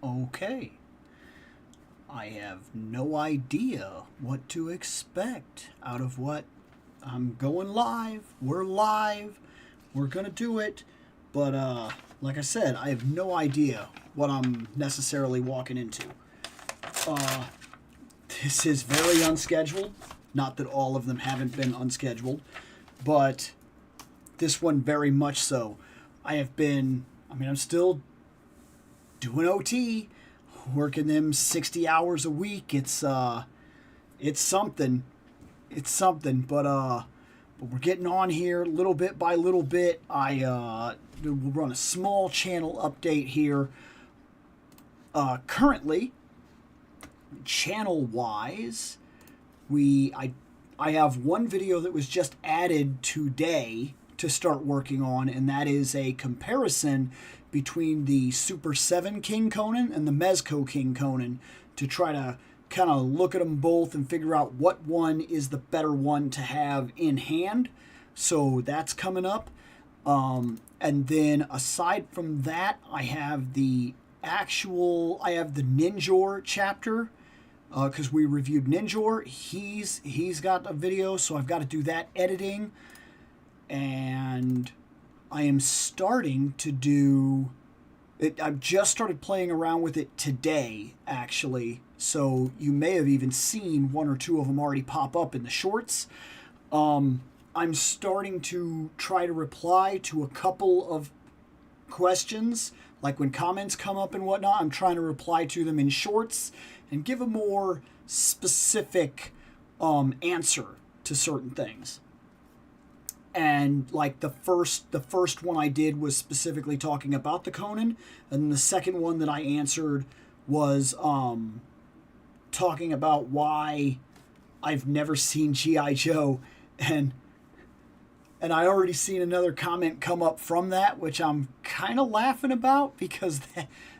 Okay. I have no idea what to expect out of what I'm going live. We're live. We're going to do it. But like I said, I have no idea what I'm necessarily walking into. This is very unscheduled. Not that all of them haven't been unscheduled, but this one very much so. I'm still doing OT, working them 60 hours a week. It's something. It's something, but we're getting on here little bit by little bit. We'll run a small channel update here. Currently, channel-wise, I have one video that was just added today to start working on, and that is a comparison between the Super 7 King Conan and the Mezco King Conan to try to kind of look at them both and figure out what one is the better one to have in hand. So that's coming up. And then aside from that, I have the Ninjor chapter, because we reviewed Ninjor. He's got a video, so I've got to do that editing. And I am starting to do it. I've just started playing around with it today, actually. So you may have even seen one or two of them already pop up in the shorts. I'm starting to try to reply to a couple of questions, like when comments come up and whatnot. I'm trying to reply to them in shorts and give a more specific answer to certain things. And like the first one I did was specifically talking about the Conan, and the second one that I answered was talking about why I've never seen G.I. Joe, and I already seen another comment come up from that, which I'm kind of laughing about, because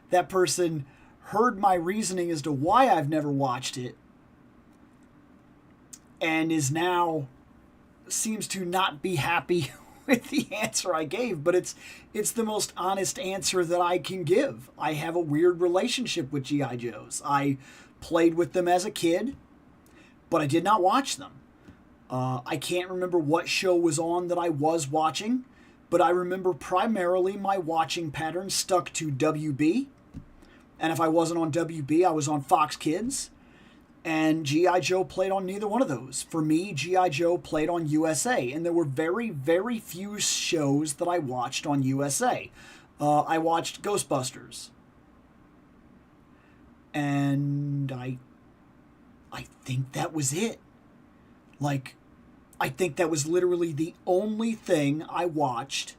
that person heard my reasoning as to why I've never watched it and is now seems to not be happy with the answer I gave, but it's the most honest answer that I can give. I have a weird relationship with G.I. Joes. I played with them as a kid, but I did not watch them. I can't remember what show was on that I was watching, but I remember primarily my watching pattern stuck to WB. And if I wasn't on WB, I was on Fox Kids. And G.I. Joe played on neither one of those. For me, G.I. Joe played on USA. And there were very, very few shows that I watched on USA. I watched Ghostbusters. And I think that was it. Like, I think that was literally the only thing I watched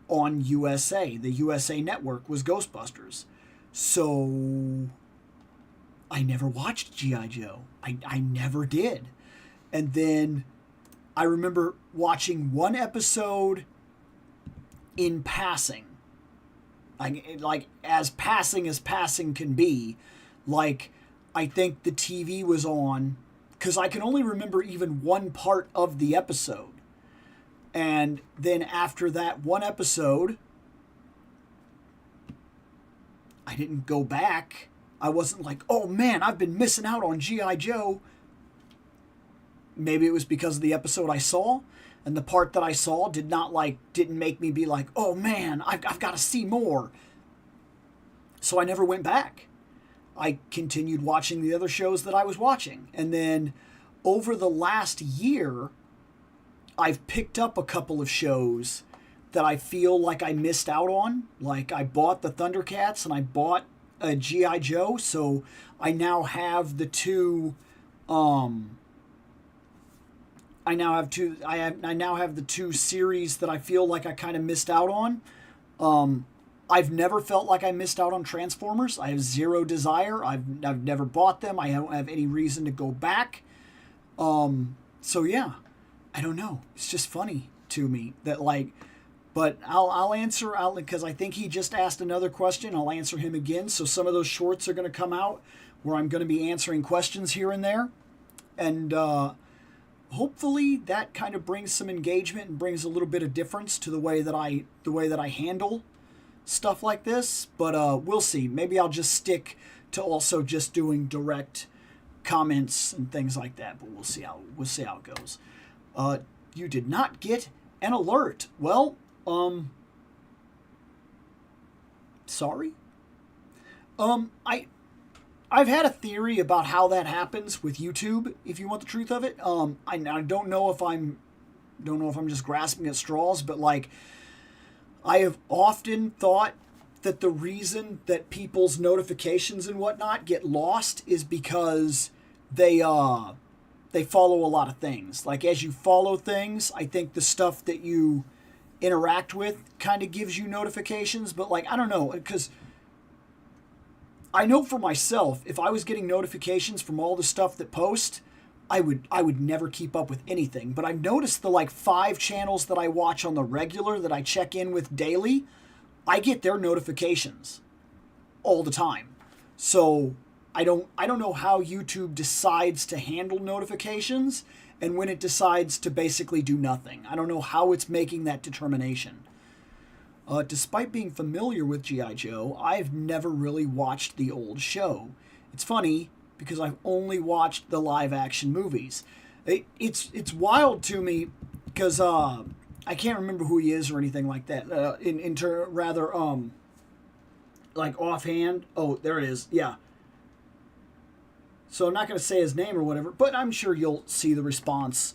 on USA. The USA Network was Ghostbusters. So I never watched G.I. Joe. I never did. And then I remember watching one episode in passing. Like as passing can be. Like, I think the TV was on, because I can only remember even one part of the episode. And then after that one episode, I didn't go back. I wasn't like, oh man, I've been missing out on G.I. Joe. Maybe it was because of the episode I saw, and the part that I saw didn't make me be like, oh man, I've got to see more. So I never went back. I continued watching the other shows that I was watching. And then over the last year, I've picked up a couple of shows that I feel like I missed out on. Like, I bought the Thundercats and I bought a G.I. Joe, so I now have the two. I now have the two series that I feel like I kind of missed out on. I've never felt like I missed out on Transformers. I have zero desire. I've never bought them. I don't have any reason to go back. So yeah, I don't know. It's just funny to me that, like, but I'll answer out, because I think he just asked another question. I'll answer him again. So some of those shorts are going to come out where I'm going to be answering questions here and there, and hopefully that kind of brings some engagement and brings a little bit of difference to the way that I handle stuff like this, but we'll see. Maybe I'll just stick to also just doing direct comments and things like that, but we'll see how it goes. You did not get an alert. Well, sorry. I've had a theory about how that happens with YouTube, if you want the truth of it. I don't know if I'm just grasping at straws, but like, I have often thought that the reason that people's notifications and whatnot get lost is because they follow a lot of things. Like, as you follow things, I think the stuff that you interact with kind of gives you notifications. But like, I don't know, because I know for myself, if I was getting notifications from all the stuff that post, I would never keep up with anything. But I've noticed the like 5 channels that I watch on the regular that I check in with daily, I get their notifications all the time. So I don't know how YouTube decides to handle notifications and when it decides to basically do nothing. I don't know how it's making that determination. Despite being familiar with G.I. Joe, I've never really watched the old show. It's funny because I've only watched the live-action movies. It's wild to me because I can't remember who he is or anything like that. Like offhand. Oh, there it is. Yeah. So I'm not going to say his name or whatever, but I'm sure you'll see the response.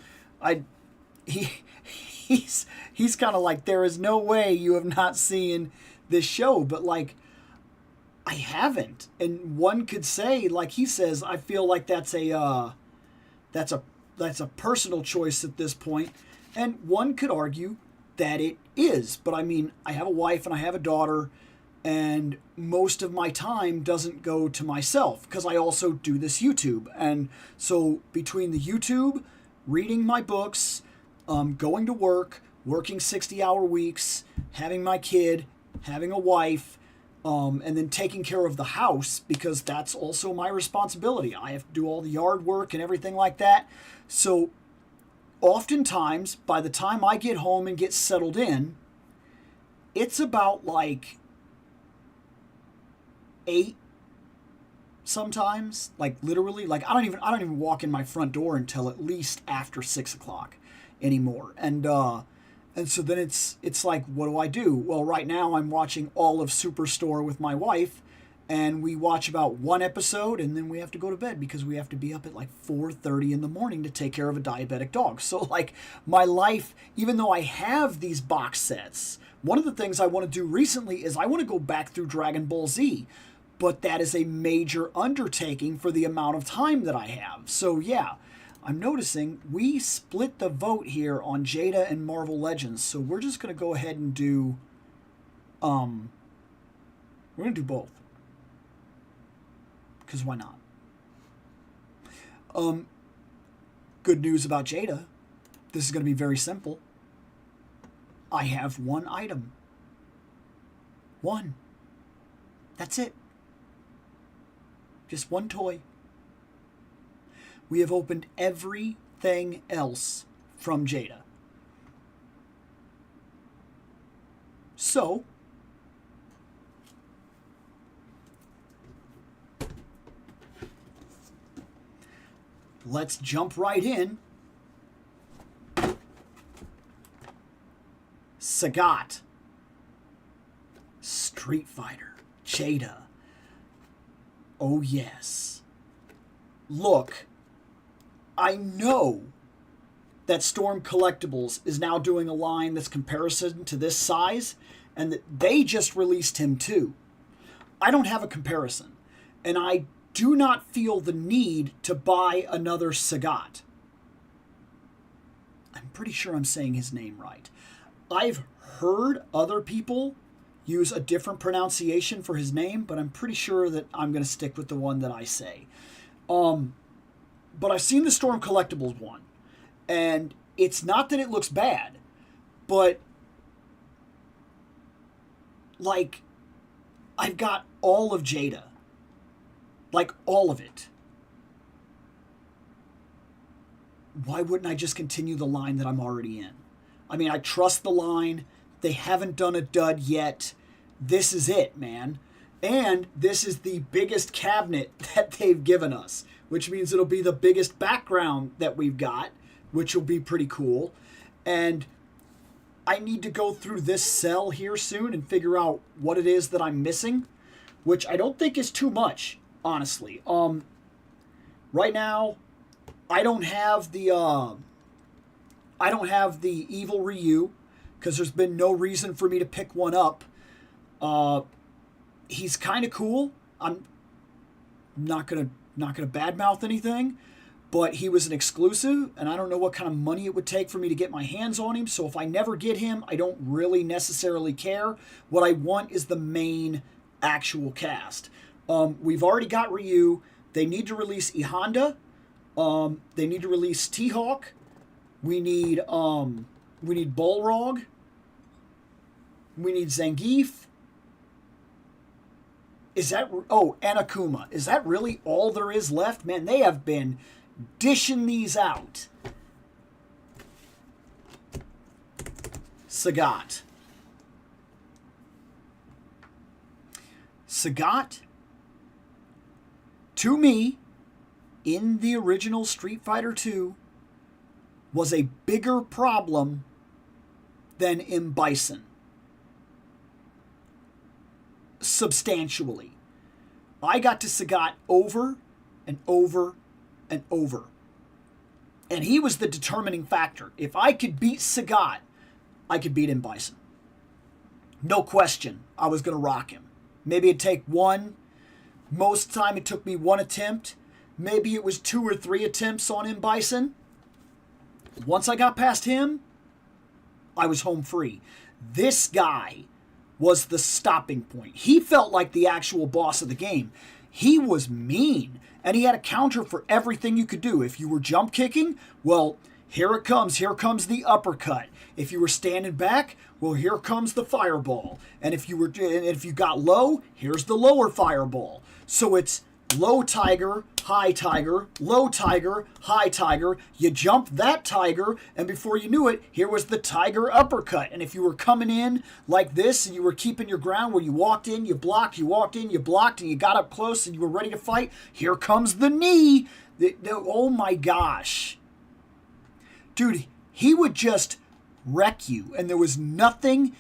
He's kind of like, there is no way you have not seen this show, but like, I haven't. And one could say, like he says, I feel like that's a personal choice at this point. And one could argue that it is. But I mean, I have a wife and I have a daughter, and most of my time doesn't go to myself because I also do this YouTube. And so between the YouTube, reading my books, going to work, working 60-hour weeks, having my kid, having a wife, and then taking care of the house, because that's also my responsibility. I have to do all the yard work and everything like that. So oftentimes, by the time I get home and get settled in, it's about like 8 sometimes. Like literally, like I don't even walk in my front door until at least after 6 o'clock anymore. And so then it's like, what do? Well, right now I'm watching all of Superstore with my wife, and we watch about 1 episode, and then we have to go to bed because we have to be up at like 4:30 in the morning to take care of a diabetic dog. So like, my life, even though I have these box sets, one of the things I want to do recently is I want to go back through Dragon Ball Z, but that is a major undertaking for the amount of time that I have. So yeah, I'm noticing we split the vote here on Jada and Marvel Legends, so we're just going to go ahead and do, we're going to do both. Because why not? Good news about Jada. This is going to be very simple. I have 1 item. 1. That's it. Just 1 toy. We have opened everything else from Jada. So, let's jump right in. Sagat. Street Fighter. Jada. Oh yes. Look, I know that Storm Collectibles is now doing a line that's comparison to this size, and that they just released him too. I don't have a comparison, and I do not feel the need to buy another Sagat. I'm pretty sure I'm saying his name right. I've heard other people use a different pronunciation for his name, but I'm pretty sure that I'm going to stick with the one that I say. But I've seen the Storm Collectibles one, and it's not that it looks bad, but like, I've got all of Jada. Like, all of it. Why wouldn't I just continue the line that I'm already in? I mean, I trust the line. They haven't done a dud yet. this is it, man. And this is the biggest cabinet that they've given us, which means it'll be the biggest background that we've got, which will be pretty cool. And I need to go through this cell here soon and figure out what it is that I'm missing, which I don't think is too much, honestly. Right now, I don't have the evil Ryu because there's been no reason for me to pick one up. He's kind of cool. I'm not gonna badmouth anything, but he was an exclusive, and I don't know what kind of money it would take for me to get my hands on him. So if I never get him, I don't really necessarily care. What I want is the main actual cast. We've already got Ryu. They need to release E Honda. They need to release T-Hawk. We need Balrog. We need Zangief. Is that... Oh, and Akuma. Is that really all there is left? Man, they have been dishing these out. Sagat. Sagat, to me, in the original Street Fighter II, was a bigger problem than M. Bison. Substantially. I got to Sagat over and over and over. And he was the determining factor. If I could beat Sagat, I could beat M. Bison. No question, I was going to rock him. Maybe it'd take one. Most of the time it took me one attempt. Maybe it was 2 or 3 attempts on M. Bison. Once I got past him, I was home free. This guy was the stopping point. He felt like the actual boss of the game. He was mean, and he had a counter for everything you could do. If you were jump kicking, well, here it comes. Here comes the uppercut. If you were standing back, well, here comes the fireball. And if you got low, here's the lower fireball. So it's low tiger, high tiger, low tiger, high tiger. You jump that tiger, and before you knew it, here was the tiger uppercut. And if you were coming in like this and you were keeping your ground where you walked in, you blocked, you walked in, you blocked, and you got up close and you were ready to fight, here comes the knee. Oh my gosh. Dude, he would just wreck you, and there was nothing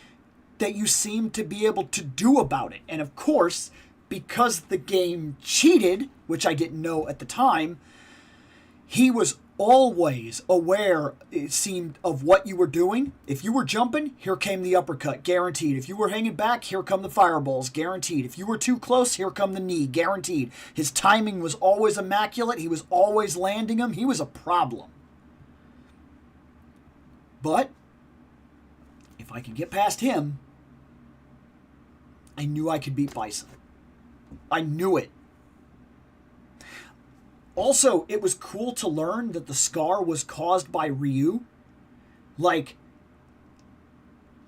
that you seemed to be able to do about it. And of course, because the game cheated, which I didn't know at the time, he was always aware, it seemed, of what you were doing. If you were jumping, here came the uppercut, guaranteed. If you were hanging back, here come the fireballs, guaranteed. If you were too close, here come the knee, guaranteed. His timing was always immaculate. He was always landing them. He was a problem. But if I could get past him, I knew I could beat Bison. I knew it. Also, it was cool to learn that the scar was caused by Ryu. Like,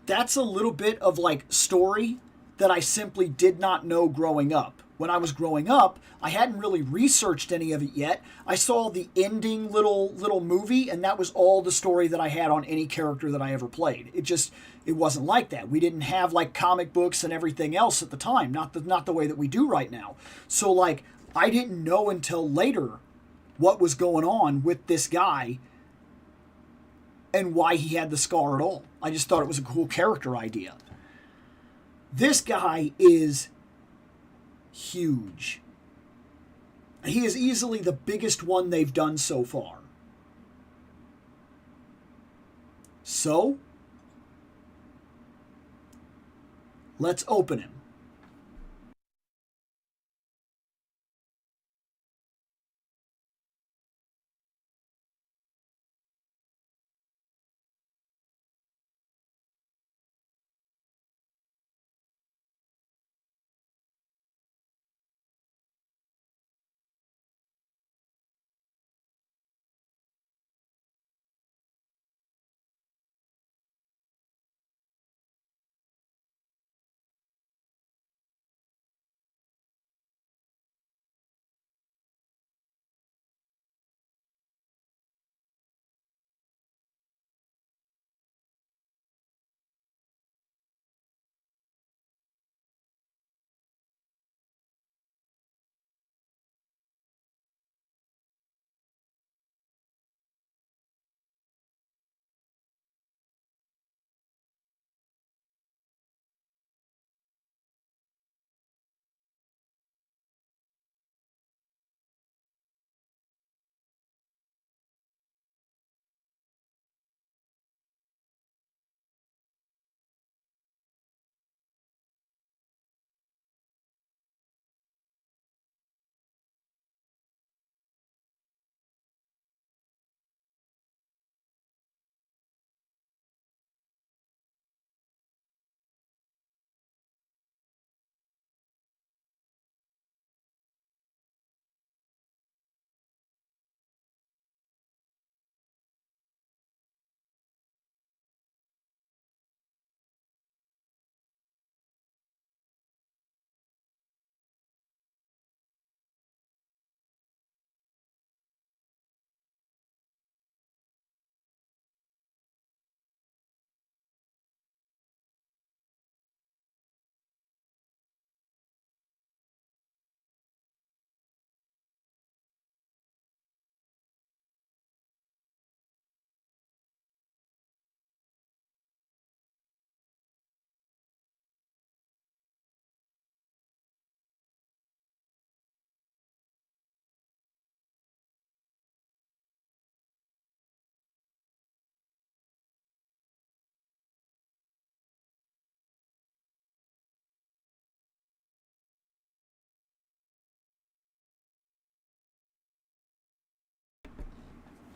that's a little bit of, like, story that I simply did not know growing up. When I was growing up, I hadn't really researched any of it yet. I saw the ending little movie, and that was all the story that I had on any character that I ever played. It wasn't like that. We didn't have, like, comic books and everything else at the time, not the way that we do right now. So, like, I didn't know until later what was going on with this guy and why he had the scar at all. I just thought it was a cool character idea. This guy is huge. He is easily the biggest one they've done so far. So, let's open him.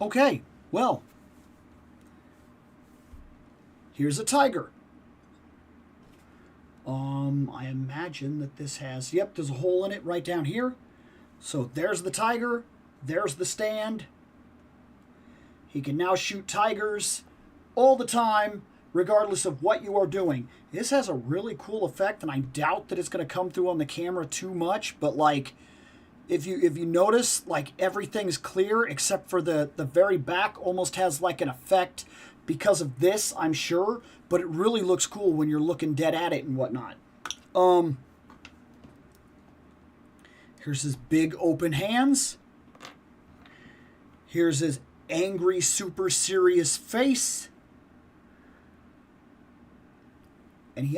Okay, well, here's a tiger. I imagine that this has, yep, there's a hole in it right down here. So there's the tiger, there's the stand. He can now shoot tigers all the time, regardless of what you are doing. This has a really cool effect, and I doubt that it's going to come through on the camera too much, but like, if you notice, like, everything's clear except for the very back almost has like an effect because of this, I'm sure, but it really looks cool when you're looking dead at it and whatnot. Here's his big open hands. Here's his angry, super serious face. And he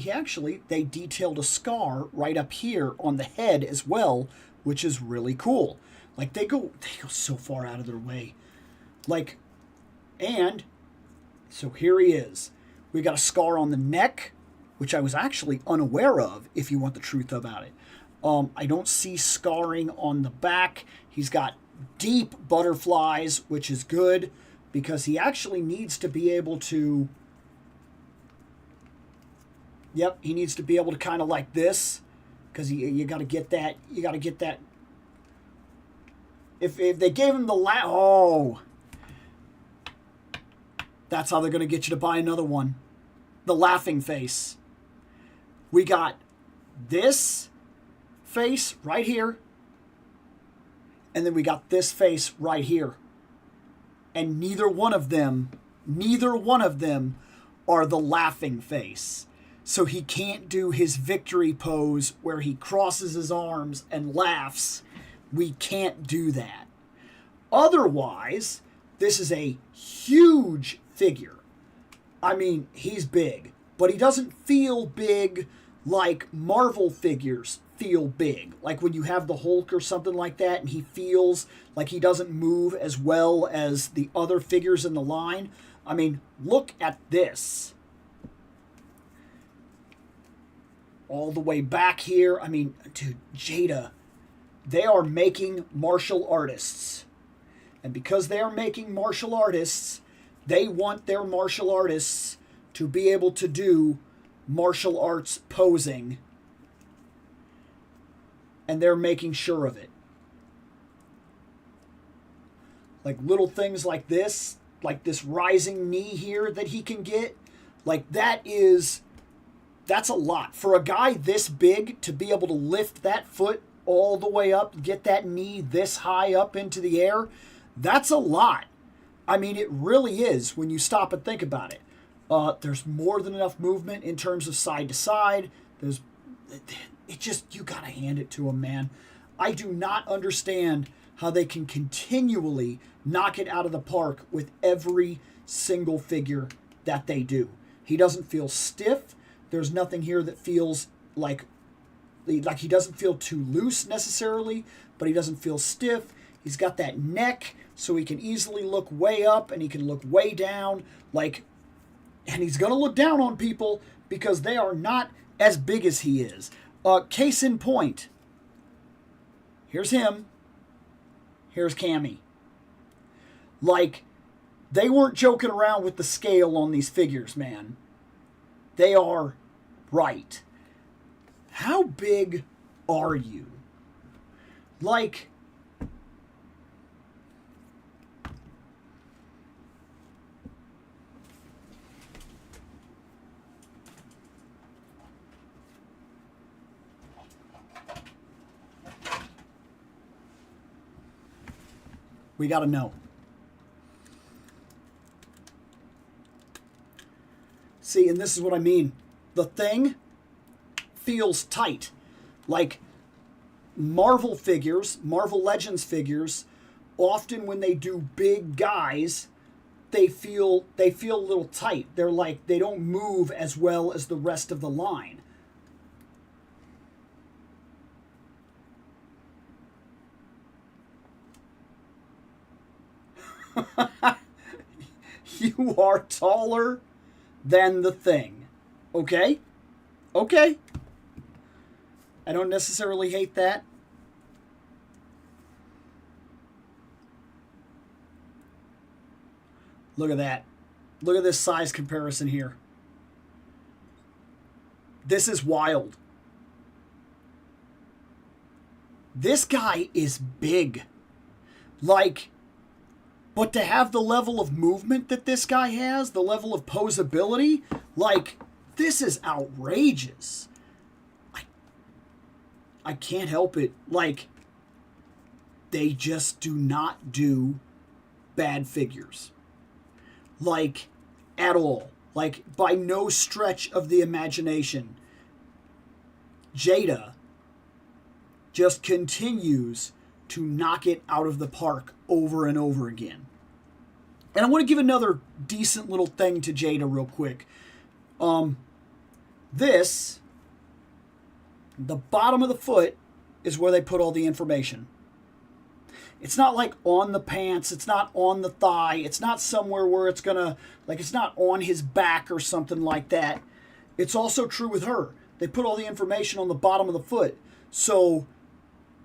actually, they detailed a scar right up here on the head as well, which is really cool. Like, they go so far out of their way. Like, and so here he is. We got a scar on the neck, which I was actually unaware of, if you want the truth about it. I don't see scarring on the back. He's got deep butterflies, which is good, because he actually needs to be able to... Yep, he needs to be able to kind of like this, because you got to get that. You got to get that. If they gave him the oh, that's how they're going to get you to buy another one. The laughing face. We got this face right here, and then we got this face right here, and neither one of them are the laughing face. So he can't do his victory pose where he crosses his arms and laughs. We can't do that. Otherwise, this is a huge figure. I mean, he's big, but he doesn't feel big like Marvel figures feel big. Like when you have the Hulk or something like that, and he feels like he doesn't move as well as the other figures in the line. I mean, look at this. All the way back here. I mean, dude, Jada, they are making martial artists. And because they are making martial artists, they want their martial artists to be able to do martial arts posing. And they're making sure of it. Like little things like this, like this rising knee here that he can get, like that's a lot. For a guy this big to be able to lift that foot all the way up, get that knee this high up into the air, that's a lot. I mean, it really is when you stop and think about it. There's more than enough movement in terms of side to side. You gotta hand it to him, man. I do not understand how they can continually knock it out of the park with every single figure that they do. He doesn't feel stiff. There's nothing here that feels like he doesn't feel too loose necessarily, but he doesn't feel stiff. He's got that neck, so he can easily look way up and he can look way down. And he's going to look down on people because they are not as big as he is. Case in point, here's him. Here's Cammy. Like, they weren't joking around with the scale on these figures, man. They are right. How big are you? Like, we got to know. See, and this is what I mean. The thing feels tight. Like Marvel figures, Marvel Legends figures, often when they do big guys, they feel a little tight. They're like, they don't move as well as the rest of the line. You are taller than the thing. Okay? Okay. I don't necessarily hate that. Look at that. Look at this size comparison here. This is wild. This guy is big. Like, but to have the level of movement that this guy has, the level of posability, like, this is outrageous. I can't help it. Like, they just do not do bad figures. Like, at all. Like, by no stretch of the imagination. Jada just continues to knock it out of the park over and over again. And I want to give another decent little thing to Jada real quick. This, the bottom of the foot, is where they put all the information. It's not like on the pants, it's not on the thigh, it's not somewhere where it's gonna, like, it's not on his back or something like that. It's also true with her. They put all the information on the bottom of the foot. So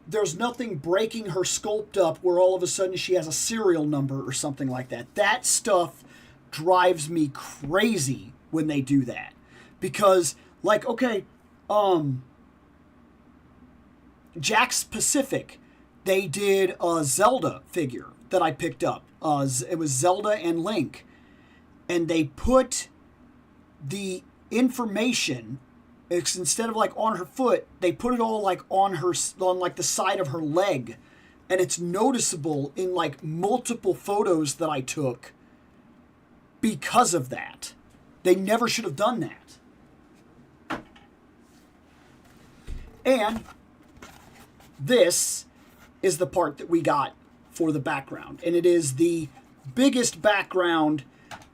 there's nothing breaking her sculpt up where all of a sudden she has a serial number or something like that. That stuff drives me crazy when they do that. Because, like, okay, Jack's Pacific, they did a Zelda figure that I picked up. It was Zelda and Link. And they put the information, it's instead of like on her foot, they put it all like on like the side of her leg. And it's noticeable in like multiple photos that I took because of that. They never should have done that. And this is the part that we got for the background. And it is the biggest background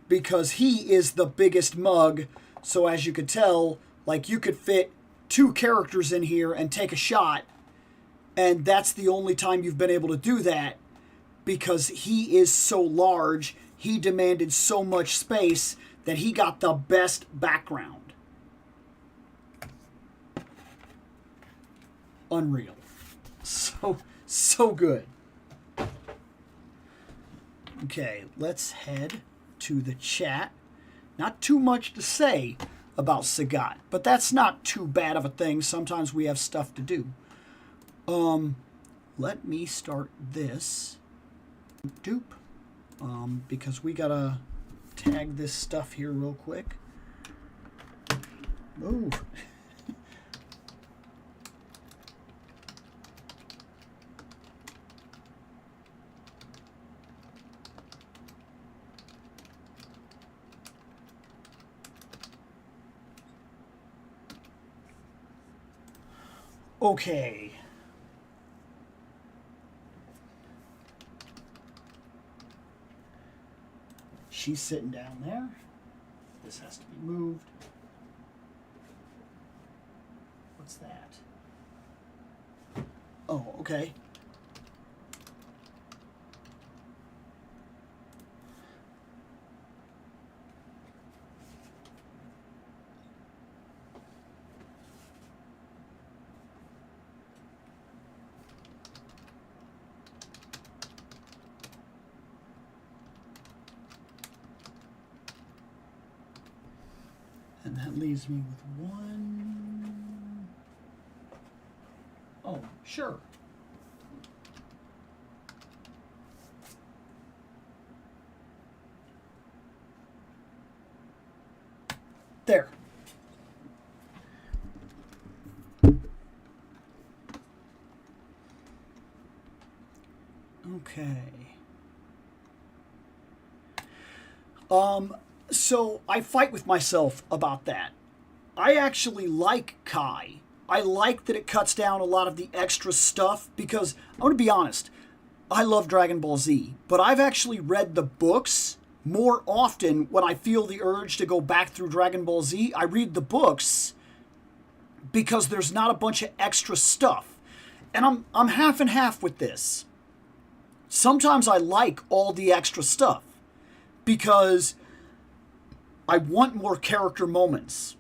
because he is the biggest mug. So as you could tell, like, you could fit 2 characters in here and take a shot. And that's the only time you've been able to do that because he is so large. He demanded so much space that he got the best background. Unreal. So good. Okay, let's head to the chat. Not too much to say about Sagat, but that's not too bad of a thing. Sometimes we have stuff to do. Let me start this dupe, because we gotta tag this stuff here real quick. Move. Okay. She's sitting down there. This has to be moved. What's that? Oh, okay. And that leaves me with one. Oh, sure. There. Okay. So I fight with myself about that. I actually like Kai. I like that it cuts down a lot of the extra stuff because, I'm going to be honest, I love Dragon Ball Z, but I've actually read the books more often when I feel the urge to go back through Dragon Ball Z. I read the books because there's not a bunch of extra stuff. And I'm half and half with this. Sometimes I like all the extra stuff because I want more character moments.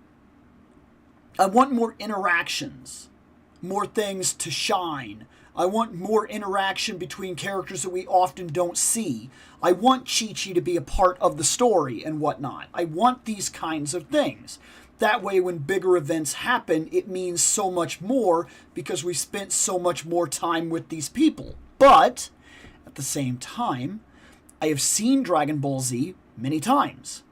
I want more interactions. more things to shine. I want more interaction between characters that we often don't see. I want Chi-Chi to be a part of the story and whatnot. I want these kinds of things. That way, when bigger events happen, it means so much more because we spent so much more time with these people. But, at the same time, I have seen Dragon Ball Z many times.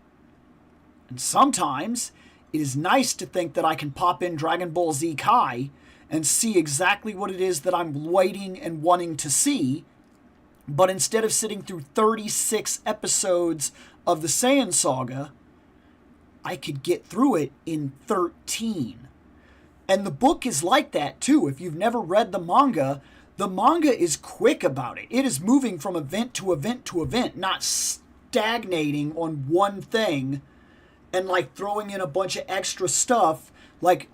And sometimes, it is nice to think that I can pop in Dragon Ball Z Kai and see exactly what it is that I'm waiting and wanting to see. But instead of sitting through 36 episodes of the Saiyan Saga, I could get through it in 13. And the book is like that too. If you've never read the manga is quick about it. It is moving from event to event to event, not stagnating on one thing and like throwing in a bunch of extra stuff. Like,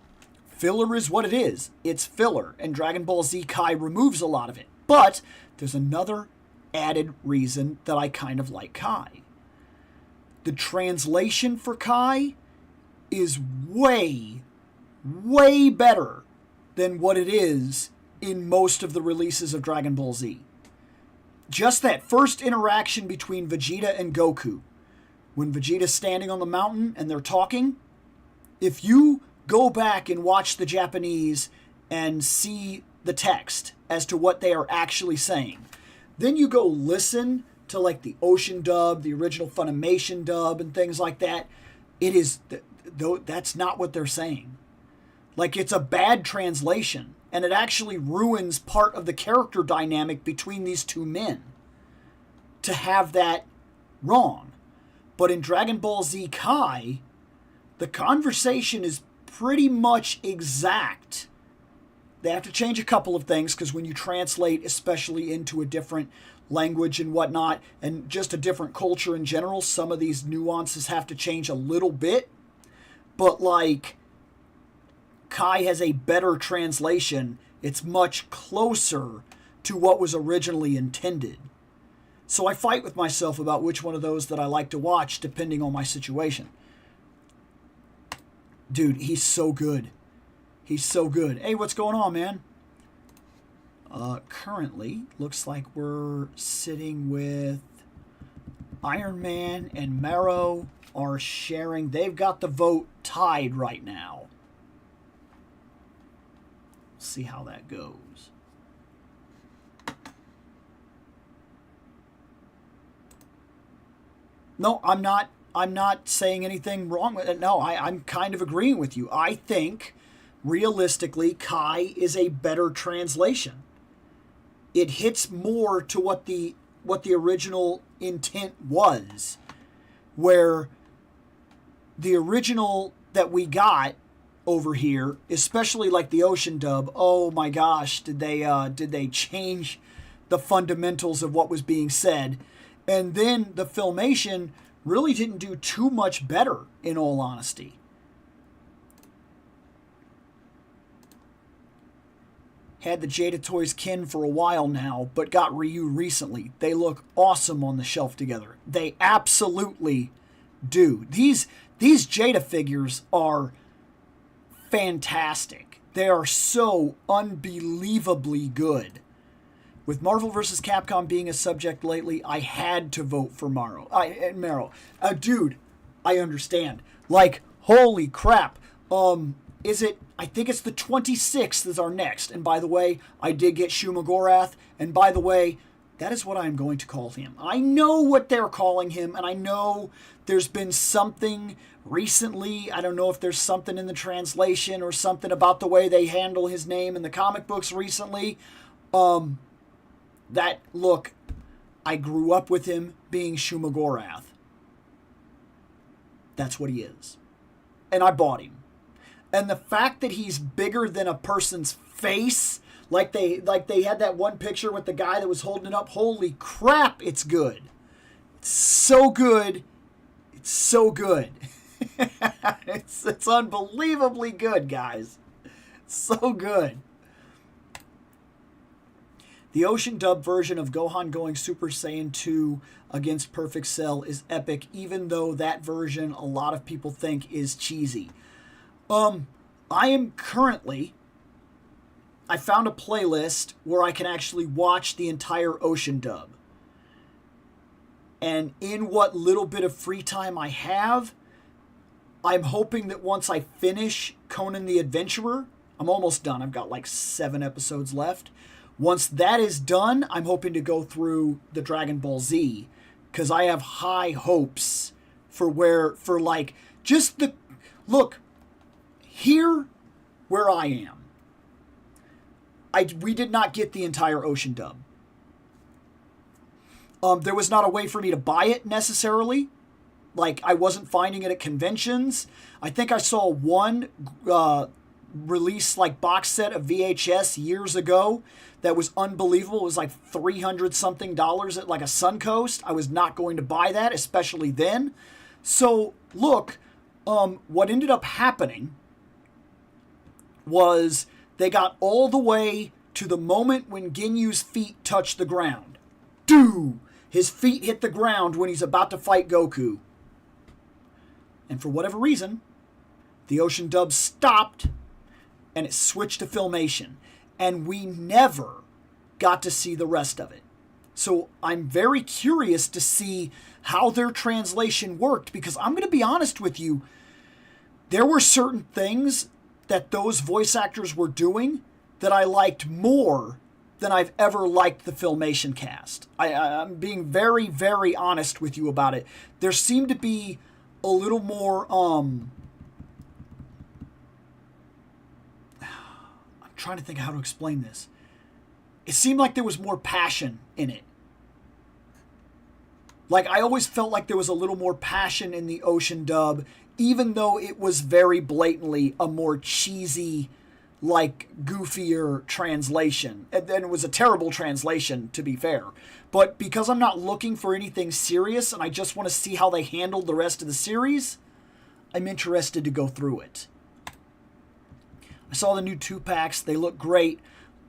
filler is what it is. It's filler, and Dragon Ball Z Kai removes a lot of it. But there's another added reason that I kind of like Kai. The translation for Kai is way, way better than what it is in most of the releases of Dragon Ball Z. Just that first interaction between Vegeta and Goku, when Vegeta's standing on the mountain and they're talking, if you go back and watch the Japanese and see the text as to what they are actually saying, then you go listen to like the Ocean dub, the original Funimation dub, and things like that. It is, that's not what they're saying. Like, it's a bad translation, and it actually ruins part of the character dynamic between these two men to have that wrong. But in Dragon Ball Z Kai, the conversation is pretty much exact. They have to change a couple of things because when you translate, especially into a different language and whatnot, and just a different culture in general, some of these nuances have to change a little bit. But like, Kai has a better translation. It's much closer to what was originally intended. So I fight with myself about which one of those that I like to watch depending on my situation. Dude, he's so good. He's so good. Hey, what's going on, man? Currently, looks like we're sitting with Iron Man and Marrow are sharing. They've got the vote tied right now. See how that goes. No, I'm not saying anything wrong with it. No, I'm kind of agreeing with you. I think, realistically, Kai is a better translation. It hits more to what the original intent was, where the original that we got over here, especially like the Ocean dub, oh my gosh, did they change the fundamentals of what was being said? And then the Filmation really didn't do too much better, in all honesty. Had the Jada Toys kin for a while now, but got Ryu recently. They look awesome on the shelf together. They absolutely do. These Jada figures are fantastic. They are so unbelievably good. With Marvel vs. Capcom being a subject lately, I had to vote for Marrow. Dude, I understand. Like, holy crap. Is it... I think it's the 26th is our next. And by the way, I did get Shumagorath. And by the way, that is what I'm going to call him. I know what they're calling him, and I know there's been something recently. I don't know if there's something in the translation or something about the way they handle his name in the comic books recently. Look, I grew up with him being Shumagorath. That's what he is. And I bought him. And the fact that he's bigger than a person's face, like they had that one picture with the guy that was holding it up, holy crap, it's good. It's so good. It's so good. It's unbelievably good, guys. It's so good. The Ocean dub version of Gohan going Super Saiyan 2 against Perfect Cell is epic, even though that version a lot of people think is cheesy. I am currently I found a playlist where I can actually watch the entire Ocean dub. And in what little bit of free time I have, I'm hoping that once I finish Conan the Adventurer, I'm almost done. I've got like 7 episodes left. Once that is done, I'm hoping to go through the Dragon Ball Z, because I have high hopes for like, just the, look, here where I am, we did not get the entire Ocean dub. There was not a way for me to buy it necessarily. Like, I wasn't finding it at conventions. I think I saw one release, like, box set of VHS years ago that was unbelievable. It was like $300-something at, like, a Suncoast. I was not going to buy that, especially then. So, look, what ended up happening was they got all the way to the moment when Ginyu's feet touched the ground. Doo! His feet hit the ground when he's about to fight Goku. And for whatever reason, the Ocean dub stopped and it switched to Filmation. And we never got to see the rest of it. So I'm very curious to see how their translation worked, because I'm going to be honest with you, there were certain things that those voice actors were doing that I liked more than I've ever liked the Filmation cast. I'm being very, very honest with you about it. There seemed to be a little more, I'm trying to think how to explain this. It seemed like there was more passion in it. Like, I always felt like there was a little more passion in the Ocean dub, even though it was very blatantly a more cheesy, like, goofier translation. And it was a terrible translation, to be fair. But because I'm not looking for anything serious and I just want to see how they handled the rest of the series, I'm interested to go through it. I saw the new 2-packs. They look great.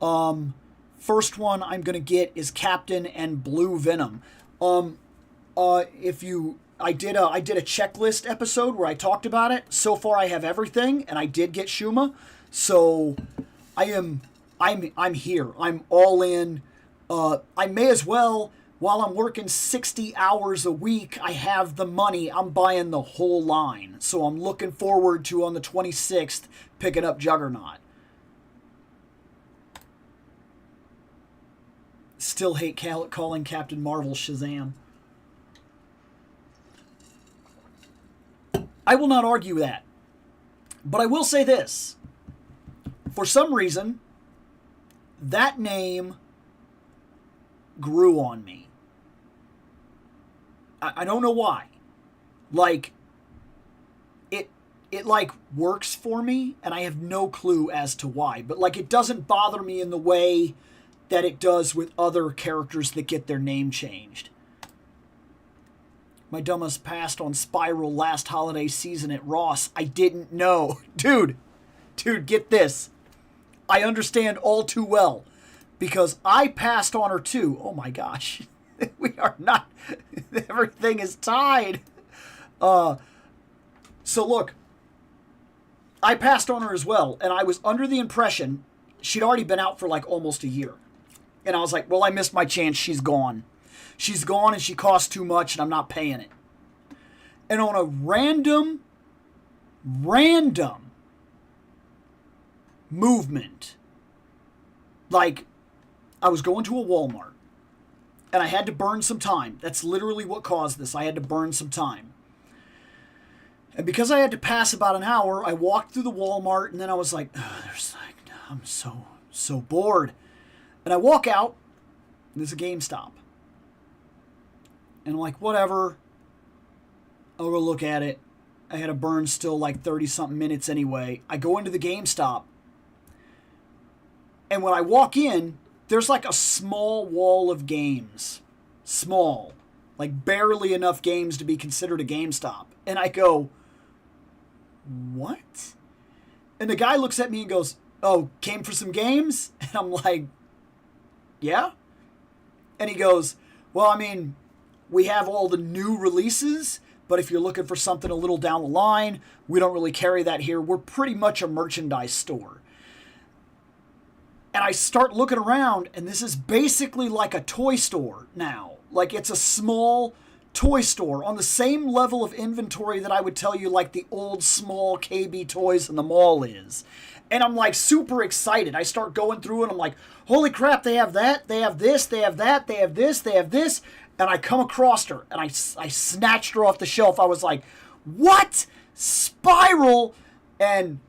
First one I'm going to get is Captain and Blue Venom. I did a checklist episode where I talked about it. So far I have everything, and I did get Shuma. So I'm here. I'm all in. I may as well, while I'm working 60 hours a week, I have the money. I'm buying the whole line. So I'm looking forward to, on the 26th, picking up Juggernaut. Still hate calling Captain Marvel Shazam. I will not argue that. But I will say this. For some reason, that name grew on me. I don't know why. Like, it like works for me, and I have no clue as to why. But like, it doesn't bother me in the way that it does with other characters that get their name changed. My dumbass passed on Spiral last holiday season at Ross. I didn't know. Dude, get this. I understand all too well, because I passed on her too. Oh my gosh. We are not, everything is tied. So look, I passed on her as well, and I was under the impression she'd already been out for like almost a year. And I was like, well, I missed my chance. She's gone. She's gone, and she costs too much, and I'm not paying it. And on a random movement, like, I was going to a Walmart, and I had to burn some time. That's literally what caused this. I had to burn some time. And because I had to pass about an hour, I walked through the Walmart, and then I was like, I'm so bored. And I walk out, and there's a GameStop. And I'm like, whatever. I'll go look at it. I had to burn still like 30-something minutes anyway. I go into the GameStop. And when I walk in, there's like a small wall of games. Small. Like barely enough games to be considered a GameStop. And I go, what? And the guy looks at me and goes, oh, came for some games? And I'm like, yeah? And he goes, well, I mean, we have all the new releases, but if you're looking for something a little down the line, we don't really carry that here. We're pretty much a merchandise store. And I start looking around, and this is basically like a toy store now. Like, it's a small toy store on the same level of inventory that I would tell you like the old small KB Toys in the mall is. And I'm like super excited. I start going through and I'm like, holy crap, they have that, they have this, they have that, they have this, they have this. And I come across her and I snatched her off the shelf. I was like, what? Spiral? And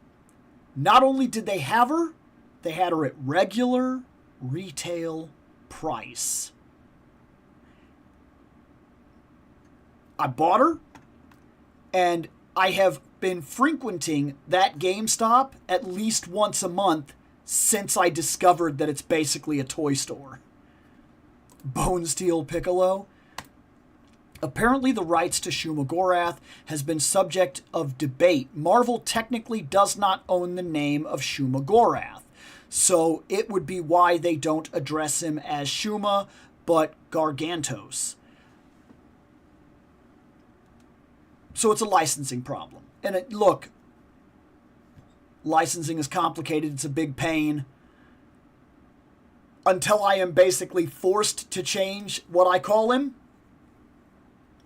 not only did they have her, they had her at regular retail price. I bought her, and I have been frequenting that GameStop at least once a month since I discovered that it's basically a toy store. Bone Steel Piccolo. Apparently the rights to Shuma Gorath has been subject of debate. Marvel technically does not own the name of Shuma Gorath, so it would be why they don't address him as Shuma, but Gargantos. So it's a licensing problem. And look, licensing is complicated. It's a big pain. Until I am basically forced to change what I call him,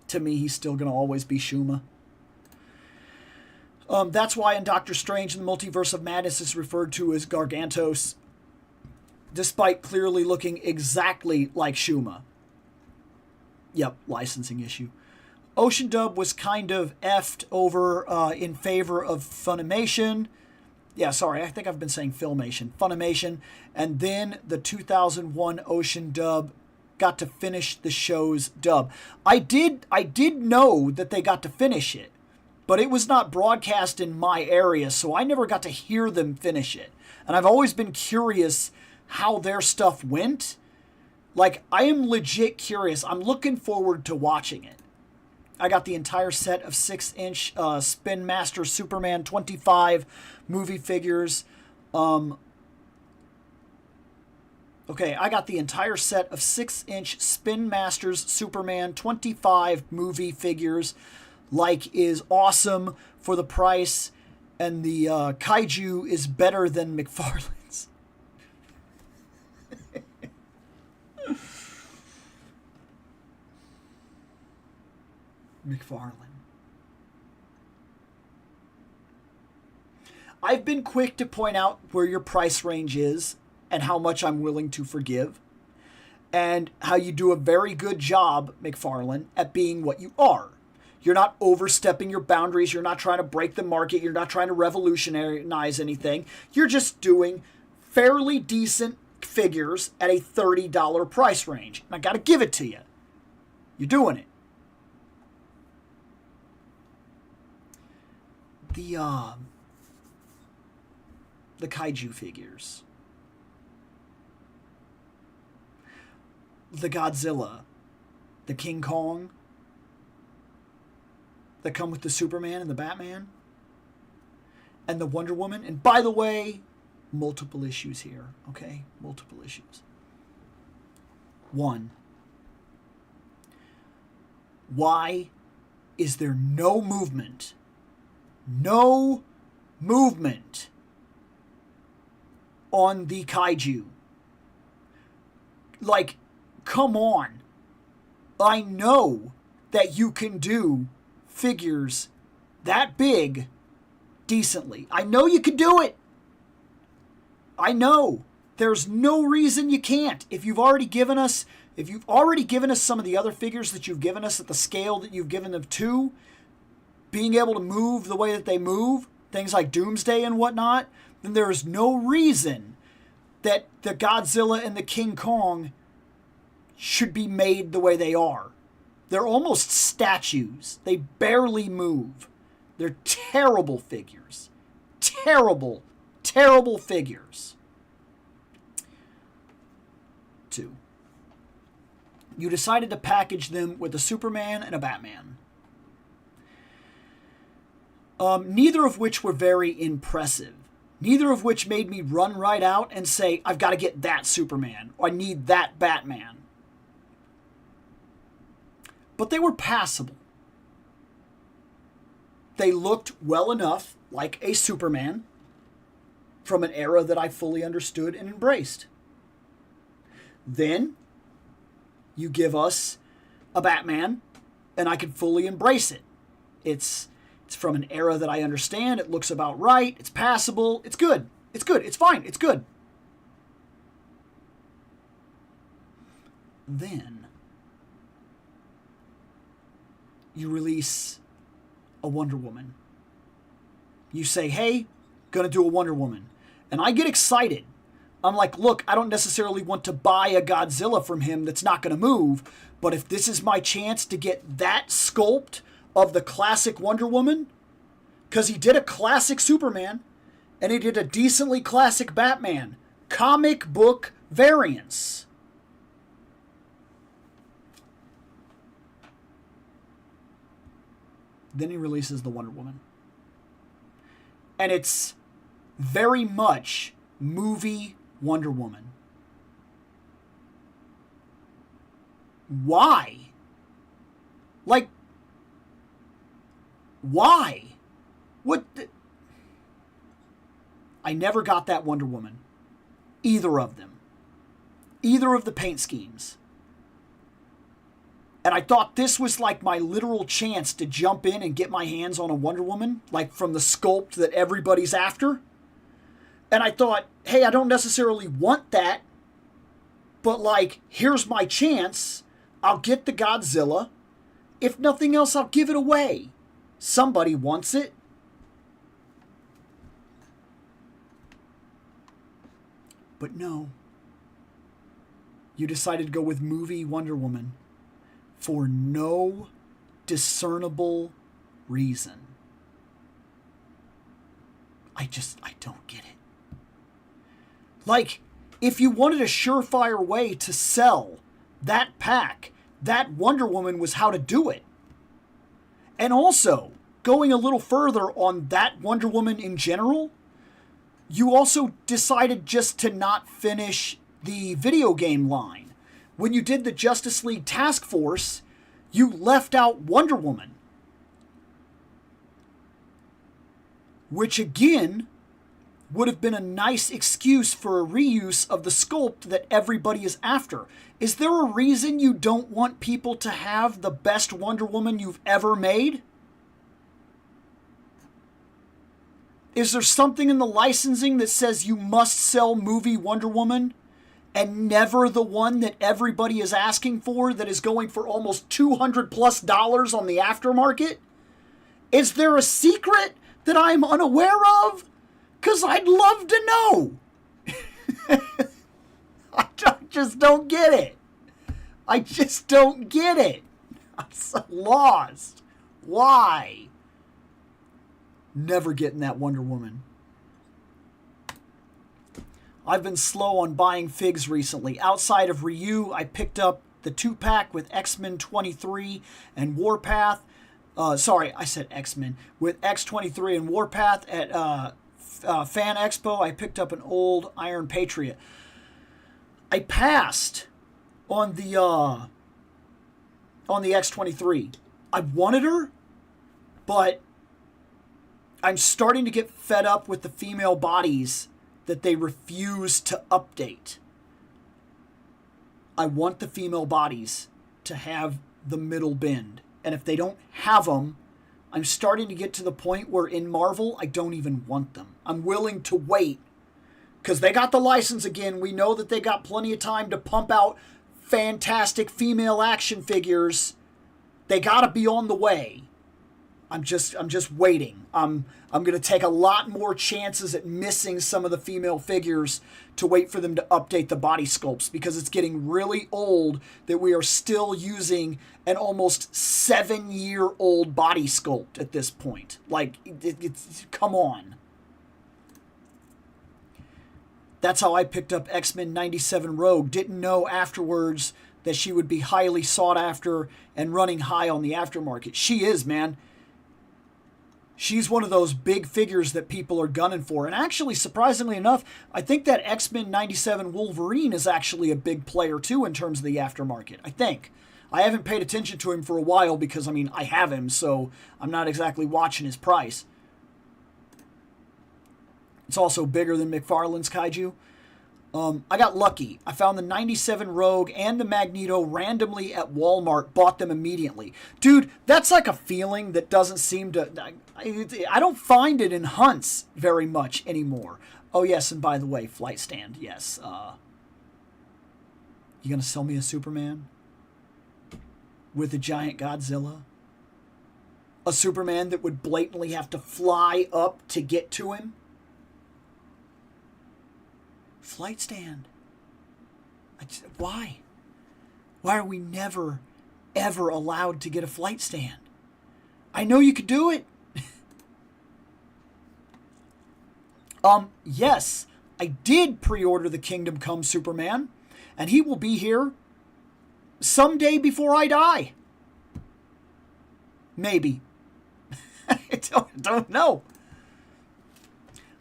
to me, he's still going to always be Shuma. That's why in Doctor Strange in the Multiverse of Madness is referred to as Gargantos, despite clearly looking exactly like Shuma. Yep, licensing issue. Ocean Dub was kind of effed over in favor of Funimation. Yeah, sorry, I think I've been saying Filmation. Funimation. And then the 2001 Ocean Dub got to finish the show's dub. I did know that they got to finish it, but it was not broadcast in my area, so I never got to hear them finish it. And I've always been curious how their stuff went. Like, I am legit curious. I'm looking forward to watching it. I got the entire set of 6-inch Spin Master Superman 25 movie figures. Okay, I got the entire set of 6-inch Spin Masters Superman 25 movie figures. Like is awesome for the price, and the kaiju is better than McFarlane's. McFarlane. I've been quick to point out where your price range is and how much I'm willing to forgive, and how you do a very good job, McFarlane, at being what you are. You're not overstepping your boundaries. You're not trying to break the market. You're not trying to revolutionize anything. You're just doing fairly decent figures at a $30 price range. And I got to give it to you. You're doing it. The kaiju figures. The Godzilla. The King Kong. That come with the Superman and the Batman. And the Wonder Woman. And by the way, multiple issues here. Okay? Multiple issues. 1. Why is there no movement? No movement on the kaiju. Like, come on. I know that you can do figures that big decently. I know you can do it. I know. There's no reason you can't. If you've already given us some of the other figures that you've given us at the scale that you've given them to, being able to move the way that they move, things like Doomsday and whatnot, then there is no reason that the Godzilla and the King Kong should be made the way they are. They're almost statues. They barely move. They're terrible figures. Terrible, terrible figures. 2. You decided to package them with a Superman and a Batman. Neither of which were very impressive. Neither of which made me run right out and say, I've got to get that Superman, or I need that Batman. But they were passable. They looked well enough like a Superman. from an era that I fully understood and embraced. Then you give us a Batman, and I can fully embrace it. It's from an era that I understand. It looks about right. It's passable. It's good. It's good. It's fine. It's good. Then you release a Wonder Woman. You say, hey, gonna do a Wonder Woman. And I get excited. I'm like, look, I don't necessarily want to buy a Godzilla from him that's not gonna move, but if this is my chance to get that sculpt of the classic Wonder Woman, because he did a classic Superman, and he did a decently classic Batman, comic book variants. Then he releases the Wonder Woman. And it's very much movie Wonder Woman. Why? Like, why? What? I never got that Wonder Woman. Either of them. Either of the paint schemes. And I thought this was like my literal chance to jump in and get my hands on a Wonder Woman, like from the sculpt that everybody's after. And I thought, hey, I don't necessarily want that, but like, here's my chance. I'll get the Godzilla. If nothing else, I'll give it away. Somebody wants it. But no. You decided to go with movie Wonder Woman. For no discernible reason. I don't get it. Like, if you wanted a surefire way to sell that pack, that Wonder Woman was how to do it. And also, going a little further on that Wonder Woman in general, you also decided just to not finish the video game line. When you did the Justice League Task Force, you left out Wonder Woman. Which again, would have been a nice excuse for a reuse of the sculpt that everybody is after. Is there a reason you don't want people to have the best Wonder Woman you've ever made? Is there something in the licensing that says you must sell movie Wonder Woman? And never the one that everybody is asking for that is going for almost $200+ on the aftermarket? Is there a secret that I'm unaware of? Because I'd love to know. just don't get it. I just don't get it. I'm so lost. Why? Never getting that Wonder Woman. I've been slow on buying figs recently. Outside of Ryu, I picked up the 2-pack with X-Men 23 and Warpath. Sorry, I said X-Men. With X-23 and Warpath at Fan Expo, I picked up an old Iron Patriot. I passed on the X-23. I wanted her, but I'm starting to get fed up with the female bodies that they refuse to update. I want the female bodies to have the middle bend. And if they don't have them, I'm starting to get to the point where in Marvel, I don't even want them. I'm willing to wait. Because they got the license again. We know that they got plenty of time to pump out fantastic female action figures. They gotta be on the way. I'm just waiting. I'm going to take a lot more chances at missing some of the female figures to wait for them to update the body sculpts, because it's getting really old that we are still using an almost 7-year-old body sculpt at this point. Like, it's come on. That's how I picked up X-Men 97 Rogue. Didn't know afterwards that she would be highly sought after and running high on the aftermarket. She is, man. She's one of those big figures that people are gunning for. And actually, surprisingly enough, I think that X-Men 97 Wolverine is actually a big player too in terms of the aftermarket. I think. I haven't paid attention to him for a while because, I mean, I have him, so I'm not exactly watching his price. It's also bigger than McFarlane's Kaiju. I got lucky. I found the 97 Rogue and the Magneto randomly at Walmart, bought them immediately. Dude, that's like a feeling that doesn't seem to... I don't find it in hunts very much anymore. Oh, yes, and by the way, Flight Stand, yes. You gonna sell me a Superman? With a giant Godzilla? A Superman that would blatantly have to fly up to get to him? Flight Stand. Why? Why are we never, ever allowed to get a Flight Stand? I know you could do it. Yes, I did pre-order the Kingdom Come Superman, and he will be here someday before I die. Maybe. I don't know.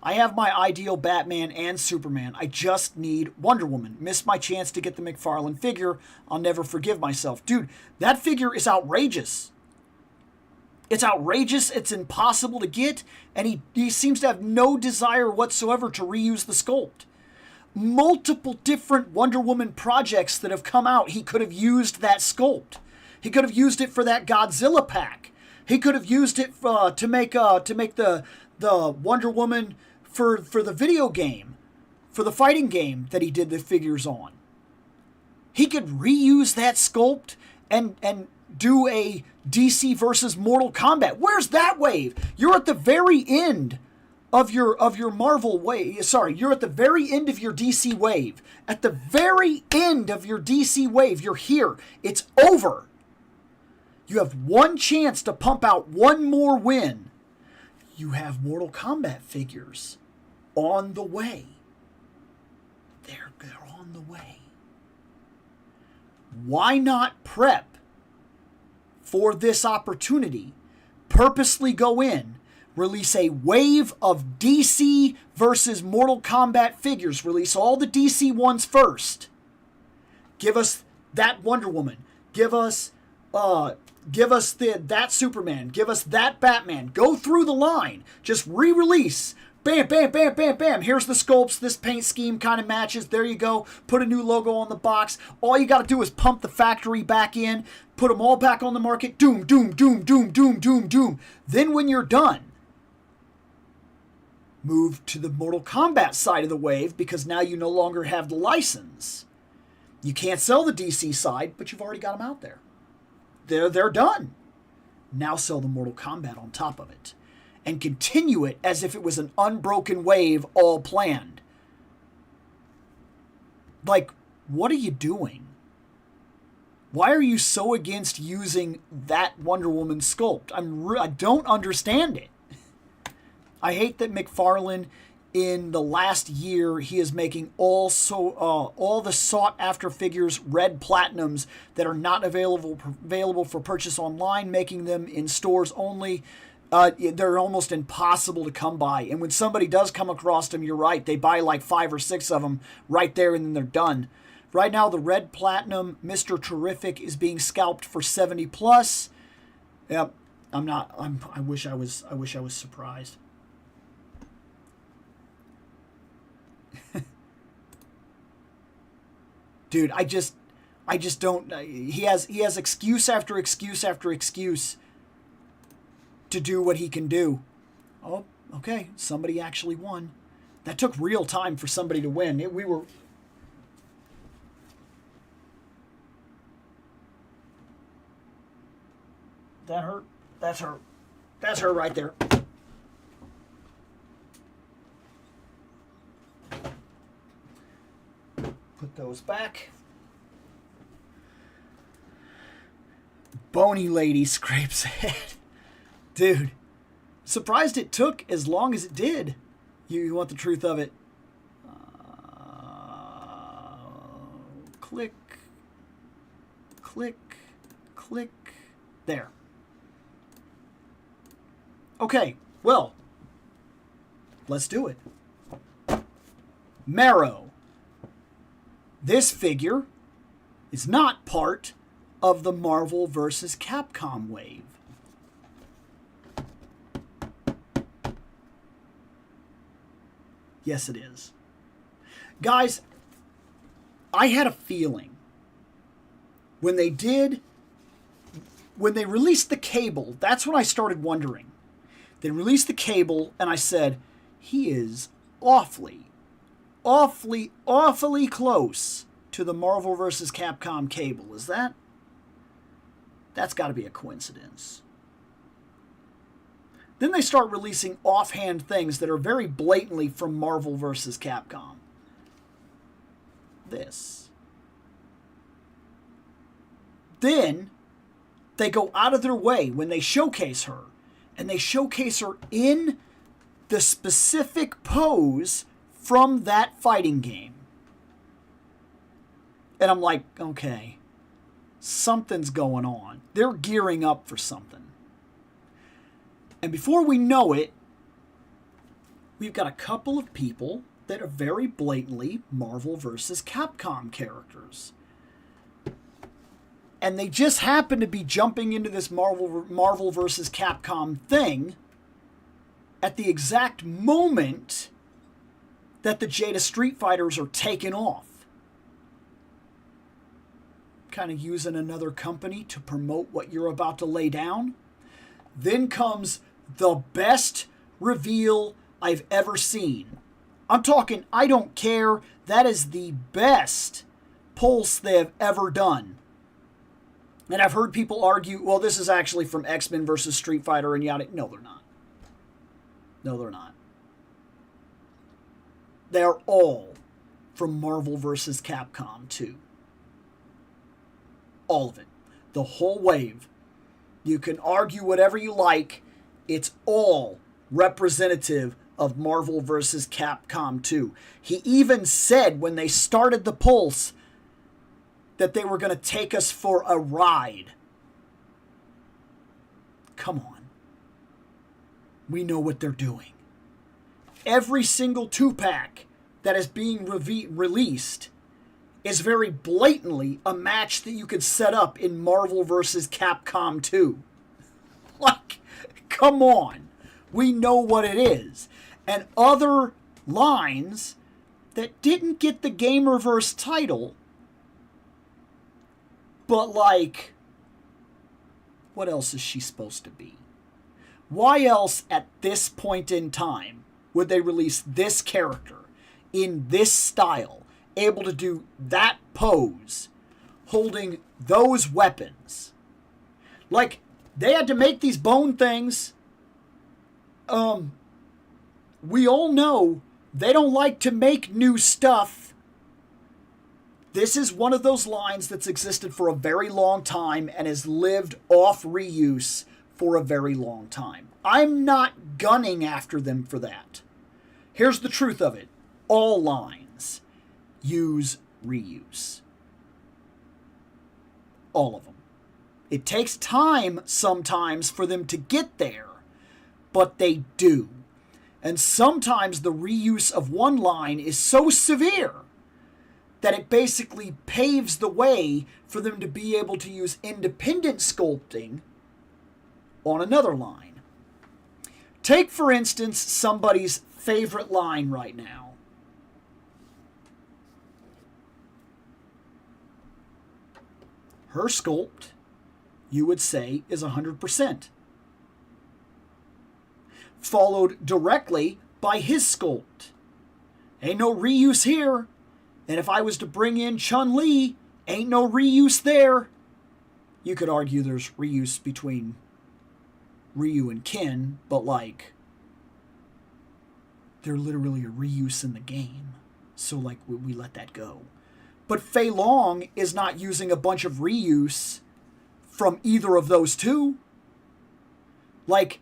I have my ideal Batman and Superman. I just need Wonder Woman. Missed my chance to get the McFarlane figure. I'll never forgive myself. Dude, that figure is outrageous. It's outrageous. It's impossible to get. And he seems to have no desire whatsoever to reuse the sculpt. Multiple different Wonder Woman projects that have come out, he could have used that sculpt. He could have used it for that Godzilla pack. He could have used it to make the Wonder Woman for the video game, for the fighting game that he did the figures on. He could reuse that sculpt and do a DC versus Mortal Kombat. Where's that wave? You're at the very end of your Marvel wave. Sorry, you're at the very end of your DC wave. At the very end of your DC wave, you're here. It's over. You have one chance to pump out one more win. You have Mortal Kombat figures on the way. They're on the way. Why not prep for this opportunity? Purposely go in, release a wave of DC versus Mortal Kombat figures. Release all the DC ones first. Give us that Wonder Woman. Give us that Superman. Give us that Batman. Go through the line. Just re-release. Bam, bam, bam, bam, bam. Here's the sculpts. This paint scheme kind of matches. There you go. Put a new logo on the box. All you got to do is pump the factory back in. Put them all back on the market. Doom, doom, doom, doom, doom, doom, doom. Then when you're done, move to the Mortal Kombat side of the wave, because now you no longer have the license. You can't sell the DC side, but you've already got them out there. They're done. Now sell the Mortal Kombat on top of it. And continue it as if it was an unbroken wave all planned. Like, what are you doing? Why are you so against using that Wonder Woman sculpt? I don't understand it. I hate that McFarlane, in the last year, he is making all the sought-after figures red platinums that are not available for purchase online, making them in stores only. They're almost impossible to come by. And when somebody does come across them, you're right, they buy like 5 or 6 of them right there and then they're done. Right now, the red platinum Mr. Terrific is being scalped for 70 plus. Yep, I wish I was surprised. Dude, I just don't. He has excuse after excuse after excuse to do what he can do. Oh, okay, somebody actually won. That took real time for somebody to win. That hurt. That's her. That's her right there. Put those back. Bony lady scrapes head. Dude, surprised it took as long as it did. You want the truth of it. Click. Click. Click. There. Okay, well, let's do it. Marrow. This figure is not part of the Marvel vs. Capcom wave. Yes, it is. Guys, I had a feeling when they released the cable, that's when I started wondering. They released the cable, and I said, he is awfully close to the Marvel vs. Capcom cable. Is that? That's got to be a coincidence. Then they start releasing offhand things that are very blatantly from Marvel vs. Capcom. This. Then they go out of their way when they showcase her, and they showcase her in the specific pose from that fighting game. And I'm like, okay, something's going on. They're gearing up for something. And before we know it, we've got a couple of people that are very blatantly Marvel vs. Capcom characters. And they just happen to be jumping into this Marvel vs. Capcom thing at the exact moment that the Jada Street Fighters are taken off. Kind of using another company to promote what you're about to lay down. Then comes the best reveal I've ever seen. I'm talking, I don't care. That is the best pulse they have ever done. And I've heard people argue, well, this is actually from X-Men versus Street Fighter and yada. No, they're not. No, they're not. They're all from Marvel vs. Capcom 2. All of it. The whole wave. You can argue whatever you like. It's all representative of Marvel vs. Capcom 2. He even said when they started the pulse that they were going to take us for a ride. Come on. We know what they're doing. Every single 2-pack that is being released is very blatantly a match that you could set up in Marvel vs. Capcom 2. Like, come on. We know what it is. And other lines that didn't get the Gamerverse title, but like, what else is she supposed to be? Why else at this point in time would they release this character in this style, able to do that pose, holding those weapons? Like, they had to make these bone things. We all know they don't like to make new stuff. This is one of those lines that's existed for a very long time and has lived off reuse for a very long time. I'm not gunning after them for that. Here's the truth of it. All lines use reuse. All of them. It takes time sometimes for them to get there, but they do. And sometimes the reuse of one line is so severe that it basically paves the way for them to be able to use independent sculpting on another line. Take, for instance, somebody's favorite line right now. Her sculpt, you would say, is 100%. Followed directly by his sculpt. Ain't no reuse here. And if I was to bring in Chun-Li, ain't no reuse there. You could argue there's reuse between Ryu and Ken, but like, they're literally a reuse in the game. So like, we let that go. But Fei Long is not using a bunch of reuse from either of those two. Like,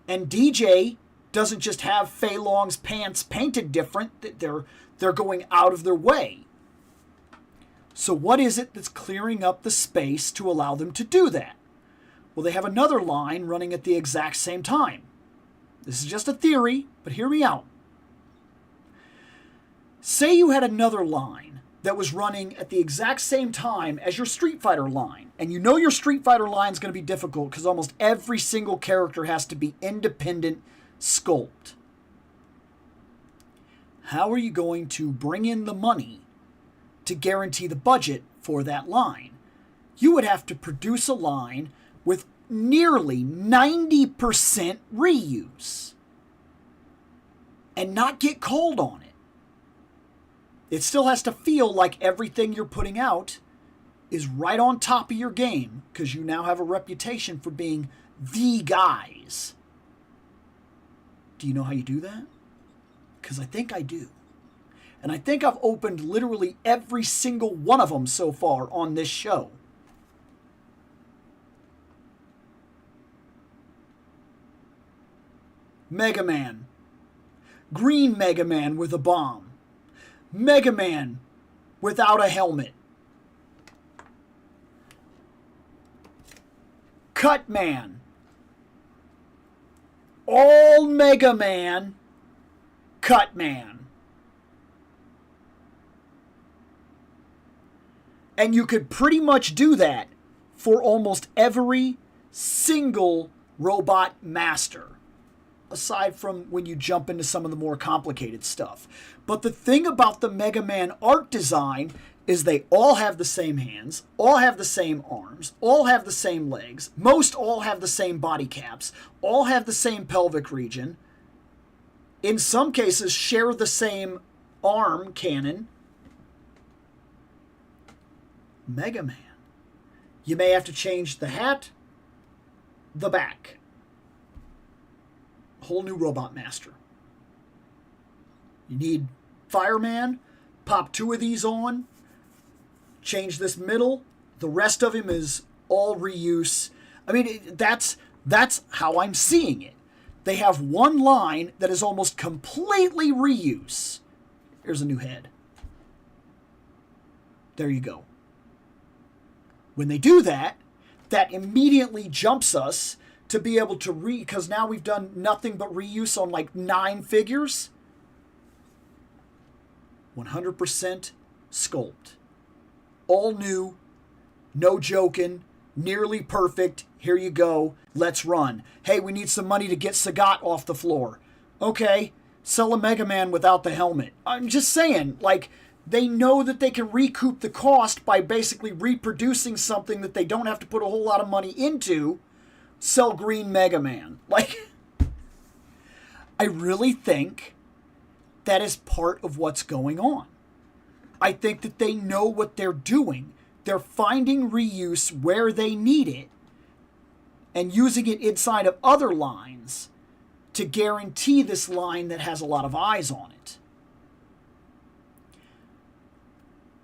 and DJ doesn't just have Fei Long's pants painted different. They're going out of their way. So what is it that's clearing up the space to allow them to do that? Well, they have another line running at the exact same time. This is just a theory, but hear me out. Say you had another line that was running at the exact same time as your Street Fighter line. And you know your Street Fighter line is going to be difficult because almost every single character has to be independent sculpt. how are you going to bring in the money to guarantee the budget for that line? You would have to produce a line with nearly 90% reuse and not get cold on it. It still has to feel like everything you're putting out is right on top of your game, because you now have a reputation for being the guys. Do you know how you do that? Because I think I do. And I think I've opened literally every single one of them so far on this show. Mega Man. Green Mega Man with a bomb. Mega Man without a helmet. Cut Man. All Mega Man. Cut Man. And you could pretty much do that for almost every single robot master, aside from when you jump into some of the more complicated stuff. But the thing about the Mega Man art design is they all have the same hands, all have the same arms, all have the same legs, most all have the same body caps, all have the same pelvic region, in some cases share the same arm cannon. Mega Man. You may have to change the hat, the back. Whole new robot master. You need Fireman, pop 2 of these on, change this middle, the rest of him is all reuse. I mean, that's how I'm seeing it. They have one line that is almost completely reuse. Here's a new head. There you go. When they do that, that immediately jumps us to be able to because now we've done nothing but reuse on like 9 figures. 100% sculpt. All new, no joking, nearly perfect. Here you go. Let's run. Hey, we need some money to get Sagat off the floor. Okay, sell a Mega Man without the helmet. I'm just saying, like, they know that they can recoup the cost by basically reproducing something that they don't have to put a whole lot of money into. Sell Green Mega Man. Like, I really think that is part of what's going on. I think that they know what they're doing. They're finding reuse where they need it and using it inside of other lines to guarantee this line that has a lot of eyes on it.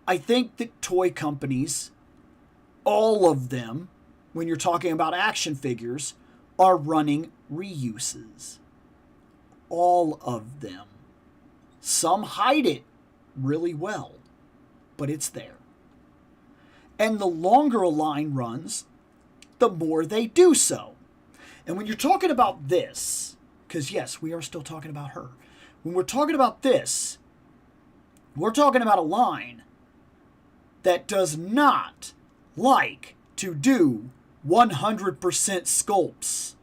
I think that toy companies, all of them, when you're talking about action figures, are running reuses. All of them. Some hide it really well, but it's there. And the longer a line runs, the more they do so. And when you're talking about this, because yes, we are still talking about her. When we're talking about this, we're talking about a line that does not like to do 100% sculpts.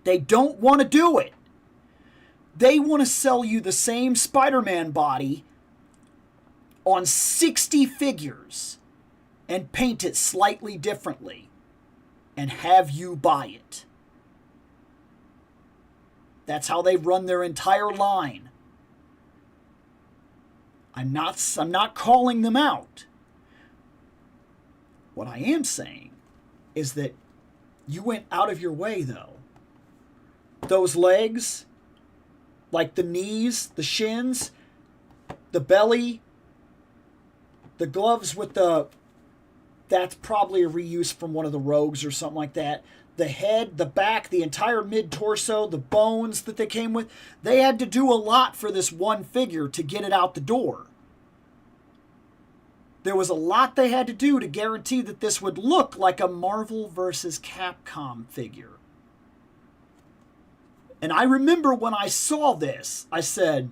They don't want to do it. They want to sell you the same Spider-Man body on 60 figures and paint it slightly differently and have you buy it. That's how they run their entire line. I'm not calling them out. What I am saying is that you went out of your way, though. Those legs, like the knees, the shins, the belly, the gloves with that's probably a reuse from one of the Rogues or something like that. The head, the back, the entire mid-torso, the bones that they came with. They had to do a lot for this one figure to get it out the door. There was a lot they had to do to guarantee that this would look like a Marvel vs. Capcom figure. And I remember when I saw this, I said,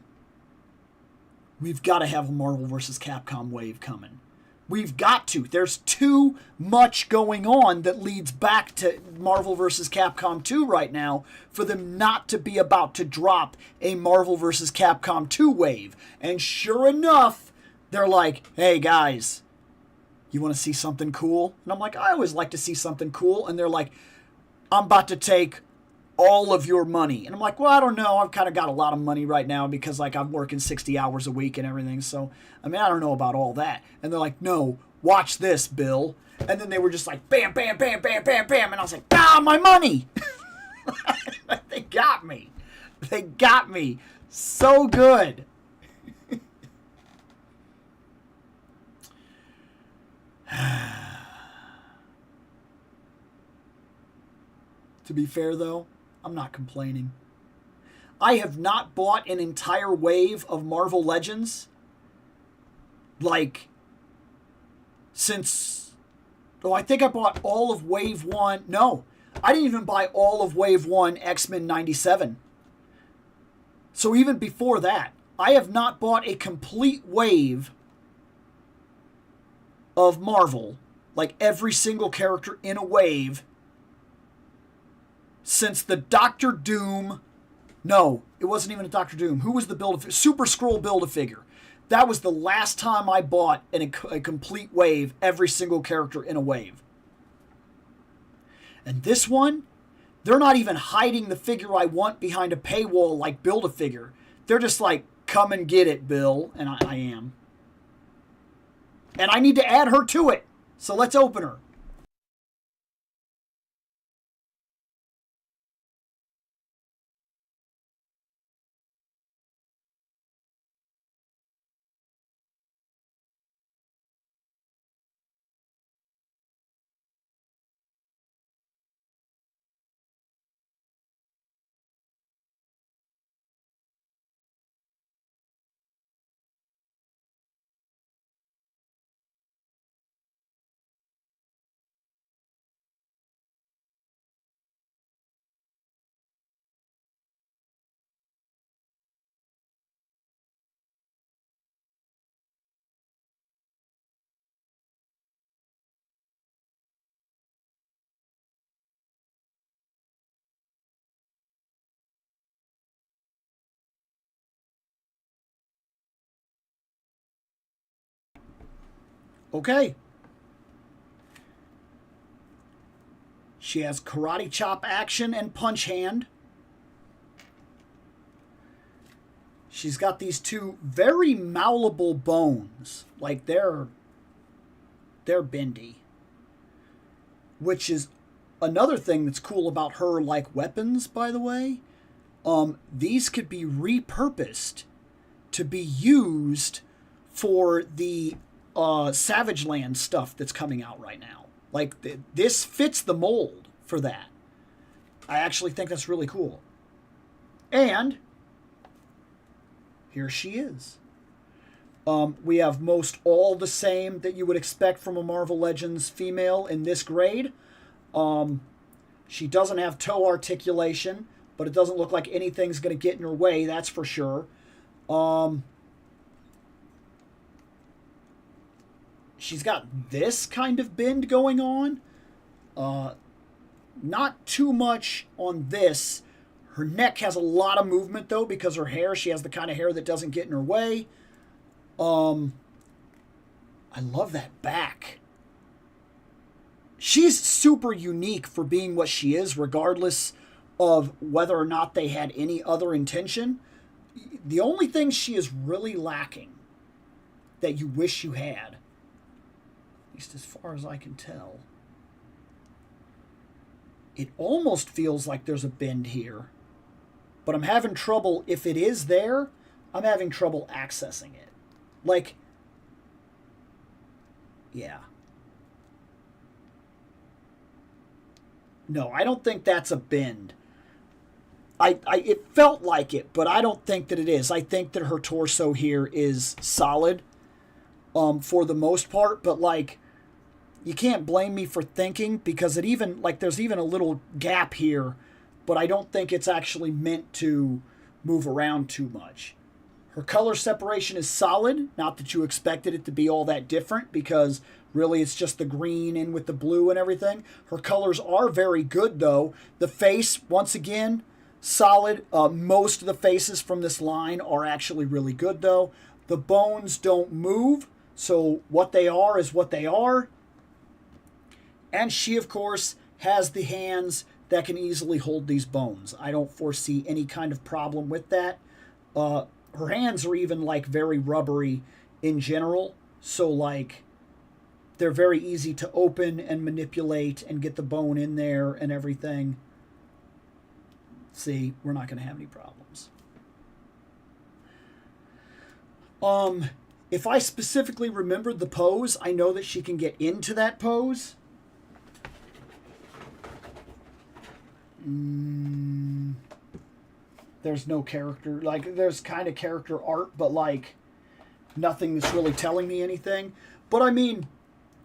we've got to have a Marvel vs. Capcom wave coming. We've got to. There's too much going on that leads back to Marvel vs. Capcom 2 right now for them not to be about to drop a Marvel vs. Capcom 2 wave. And sure enough, they're like, hey guys, you want to see something cool? And I'm like, I always like to see something cool. And they're like, I'm about to take all of your money. And I'm like, well, I don't know. I've kind of got a lot of money right now because like I'm working 60 hours a week and everything. So, I mean, I don't know about all that. And they're like, no, watch this, Bill. And then they were just like, bam, bam, bam, bam, bam, bam. And I was like, my money. They got me. They got me so good. To be fair, though, I'm not complaining. I have not bought an entire wave of Marvel Legends, like, since... Oh, I think I bought all of Wave 1. No, I didn't even buy all of Wave 1 X-Men 97. So even before that, I have not bought a complete wave of Marvel, like every single character in a wave, since the Doctor Doom... No, it wasn't even a Doctor Doom. Who was the Build-A-Figure? Super Skrull Build-A-Figure. That was the last time I bought a complete wave, every single character in a wave. And this one, they're not even hiding the figure I want behind a paywall like Build-A-Figure. They're just like, come and get it, Bill. And I am. And I need to add her to it. So let's open her. Okay. She has karate chop action and punch hand. She's got these two very malleable bones. Like they're bendy. Which is another thing that's cool about her like weapons, by the way. These could be repurposed to be used for the Savage Land stuff that's coming out right now. Like, this fits the mold for that. I actually think that's really cool. And here she is. We have most all the same that you would expect from a Marvel Legends female in this grade. She doesn't have toe articulation, but it doesn't look like anything's going to get in her way, that's for sure. She's got this kind of bend going on. Not too much on this. Her neck has a lot of movement, though, because her hair, she has the kind of hair that doesn't get in her way. I love that back. She's super unique for being what she is, regardless of whether or not they had any other intention. The only thing she is really lacking that you wish you had, at least as far as I can tell, it almost feels like there's a bend here, but I'm having trouble. If it is there, I'm having trouble accessing it. Like, yeah. No, I don't think that's a bend. It felt like it, but I don't think that it is. I think that her torso here is solid, for the most part, but like, you can't blame me for thinking, because it even, like, there's even a little gap here, but I don't think it's actually meant to move around too much. Her color separation is solid. Not that you expected it to be all that different, because really it's just the green in with the blue and everything. Her colors are very good, though. The face, once again, solid. Most of the faces from this line are actually really good, though. The bones don't move, so what they are is what they are. And she, of course, has the hands that can easily hold these bones. I don't foresee any kind of problem with that. Her hands are even, like, very rubbery in general, so, like, they're very easy to open and manipulate and get the bone in there and everything. See, we're not going to have any problems. If I specifically remembered the pose, I know that she can get into that pose. There's no character. Like, there's kind of character art, but, like, nothing that's really telling me anything. But, I mean,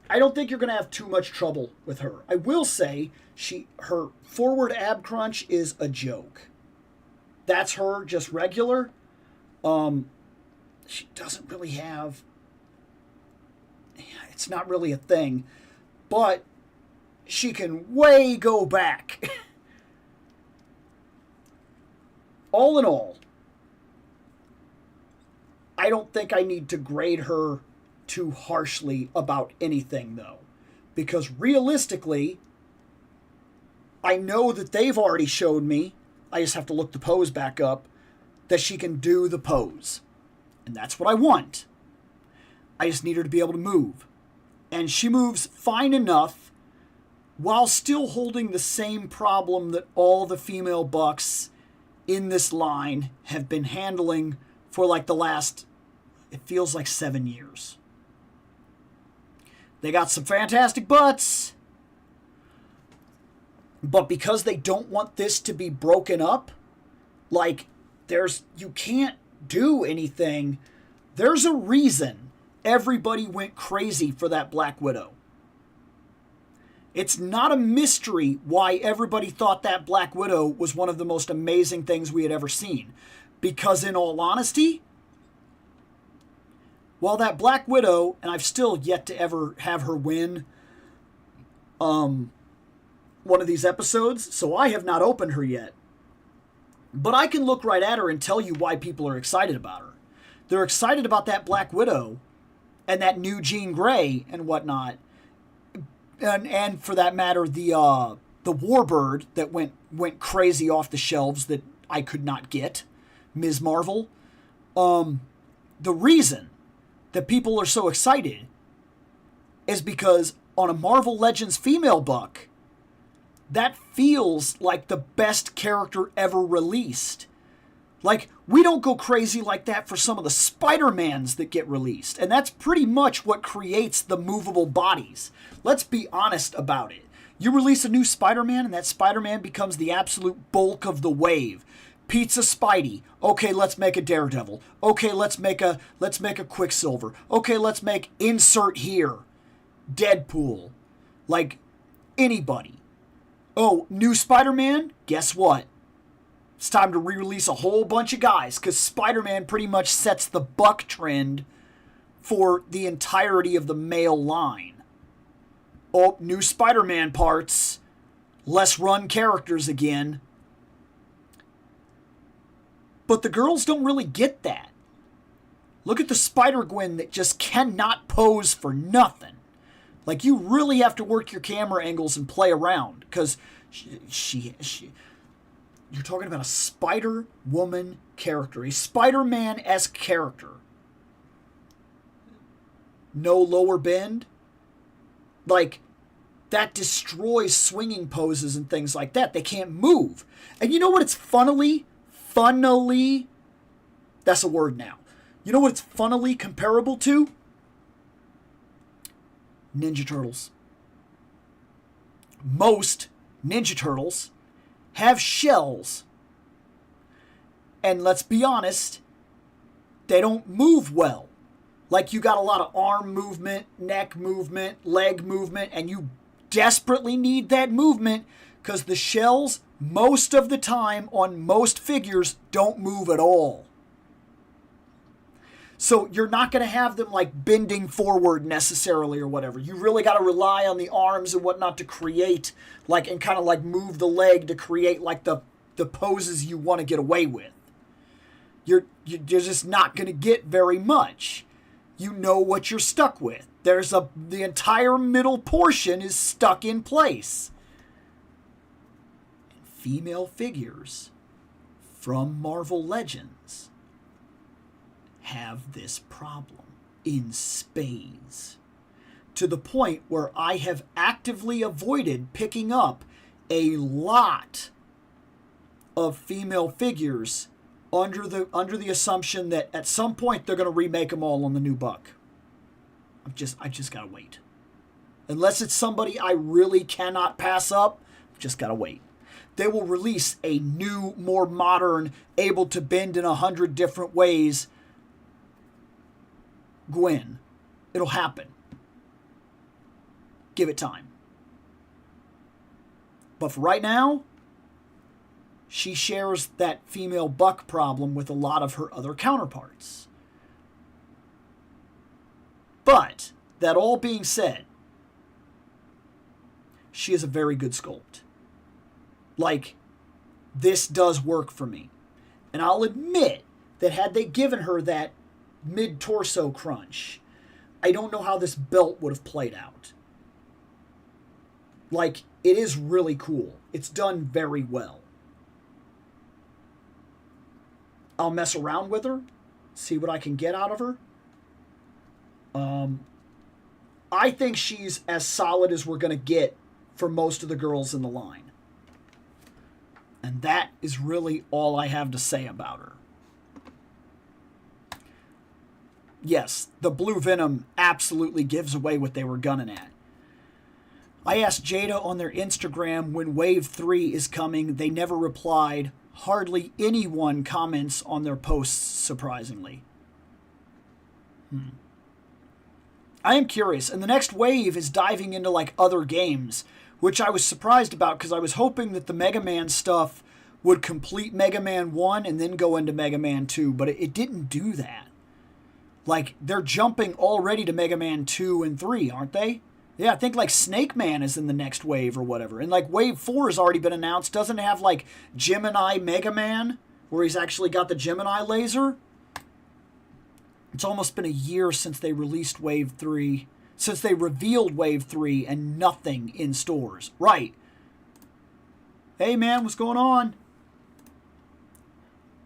I don't think you're going to have too much trouble with her. I will say her forward ab crunch is a joke. That's her, just regular. She doesn't really have... It's not really a thing. But she can way go back. All in all, I don't think I need to grade her too harshly about anything, though. Because realistically, I know that they've already showed me, I just have to look the pose back up, that she can do the pose. And that's what I want. I just need her to be able to move. And she moves fine enough while still holding the same problem that all the female bucks in this line have been handling for like the last, it feels like 7 years. They got some fantastic butts, but because they don't want this to be broken up, like you can't do anything. There's a reason everybody went crazy for that Black Widow. It's not a mystery why everybody thought that Black Widow was one of the most amazing things we had ever seen. Because in all honesty, while that Black Widow, and I've still yet to ever have her win one of these episodes, so I have not opened her yet. But I can look right at her and tell you why people are excited about her. They're excited about that Black Widow and that new Jean Grey and whatnot. And for that matter, the Warbird that went crazy off the shelves that I could not get, Ms. Marvel. The reason that people are so excited is because on a Marvel Legends female buck, that feels like the best character ever released. Like, we don't go crazy like that for some of the Spider-Mans that get released. And that's pretty much what creates the movable bodies. Let's be honest about it. You release a new Spider-Man, and that Spider-Man becomes the absolute bulk of the wave. Pizza Spidey. Okay, let's make a Daredevil. Okay, let's make a Quicksilver. Okay, let's make insert here. Deadpool. Like, anybody. Oh, new Spider-Man? Guess what? It's time to re-release a whole bunch of guys, because Spider-Man pretty much sets the buck trend for the entirety of the male line. Oh, new Spider-Man parts. Less run characters again. But the girls don't really get that. Look at the Spider-Gwen that just cannot pose for nothing. Like, you really have to work your camera angles and play around, because you're talking about a Spider-Woman character, a Spider-Man-esque character. No lower bend. Like, that destroys swinging poses and things like that. They can't move. And you know what it's funnily, that's a word now. You know what it's funnily comparable to? Ninja Turtles. Most Ninja Turtles have shells. And let's be honest, they don't move well. Like, you got a lot of arm movement, neck movement, leg movement, and you desperately need that movement because the shells, most of the time on most figures, don't move at all. So you're not going to have them like bending forward necessarily or whatever. You really got to rely on the arms and whatnot to create like, and kind of like move the leg to create like the poses you want to get away with. You're just not going to get very much. You know what you're stuck with. The entire middle portion is stuck in place. And female figures from Marvel Legends have this problem in spades, to the point where I have actively avoided picking up a lot of female figures under the assumption that at some point they're going to remake them all on the new buck. I just gotta wait. Unless it's somebody I really cannot pass up, just gotta wait. They will release a new, more modern, able to bend in 100 different ways Gwen. It'll happen. Give it time. But for right now, she shares that female buck problem with a lot of her other counterparts. But, that all being said, she is a very good sculpt. Like, this does work for me. And I'll admit that had they given her that mid-torso crunch, I don't know how this belt would have played out. Like, it is really cool. It's done very well. I'll mess around with her, see what I can get out of her. I think she's as solid as we're going to get for most of the girls in the line. And that is really all I have to say about her. Yes, the Blue Venom absolutely gives away what they were gunning at. I asked Jada on their Instagram when Wave 3 is coming. They never replied. Hardly anyone comments on their posts, surprisingly. I am curious, and the next wave is diving into like other games, which I was surprised about because I was hoping that the Mega Man stuff would complete Mega Man 1 and then go into Mega Man 2, but it didn't do that. Like, they're jumping already to Mega Man 2 and 3, aren't they? Yeah, I think like Snake Man is in the next wave or whatever. And like Wave 4 has already been announced. Doesn't it have like Gemini Mega Man, where he's actually got the Gemini laser? It's almost been a year since they released Wave 3, since they revealed Wave 3 and nothing in stores. Right. Hey man, what's going on?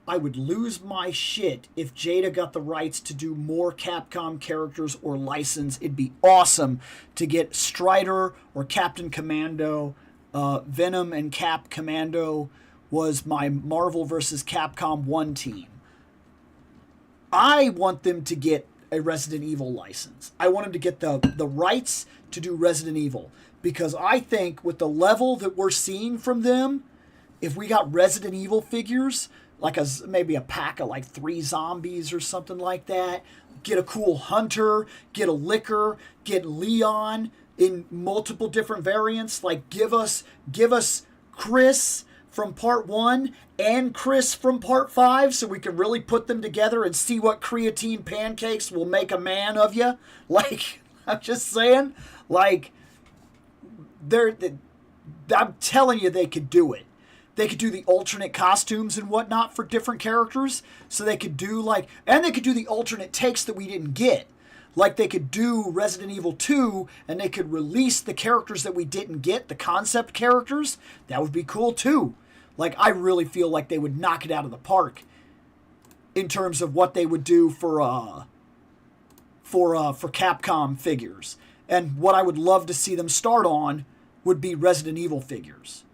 I would lose my shit if Jada got the rights to do more Capcom characters or license. It'd be awesome to get Strider or Captain Commando. Venom and Cap Commando was my Marvel vs. Capcom 1 team. I want them to get a Resident Evil license. I want them to get the rights to do Resident Evil. Because I think with the level that we're seeing from them, if we got Resident Evil figures, like maybe a pack of like 3 zombies or something like that, get a cool Hunter, get a Licker, get Leon in multiple different variants, like give us Chris from part 1 and Chris from part 5 so we can really put them together and see what creatine pancakes will make a man of you. Like, I'm just saying, like, I'm telling you they could do it. They could do the alternate costumes and whatnot for different characters. So they could do and they could do the alternate takes that we didn't get. Like they could do Resident Evil 2 and they could release the characters that we didn't get, the concept characters. That would be cool too. Like, I really feel like they would knock it out of the park in terms of what they would do for Capcom figures. And what I would love to see them start on would be Resident Evil figures.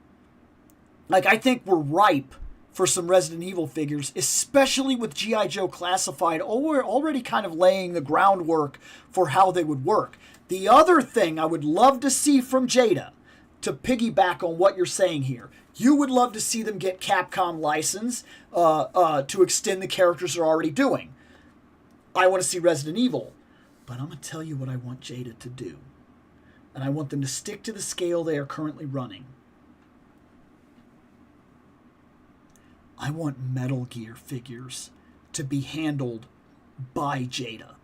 Like, I think we're ripe for some Resident Evil figures, especially with G.I. Joe Classified already kind of laying the groundwork for how they would work. The other thing I would love to see from Jada, to piggyback on what you're saying here, you would love to see them get Capcom license to extend the characters they're already doing. I want to see Resident Evil, but I'm going to tell you what I want Jada to do. And I want them to stick to the scale they are currently running. I want Metal Gear figures to be handled by Jada.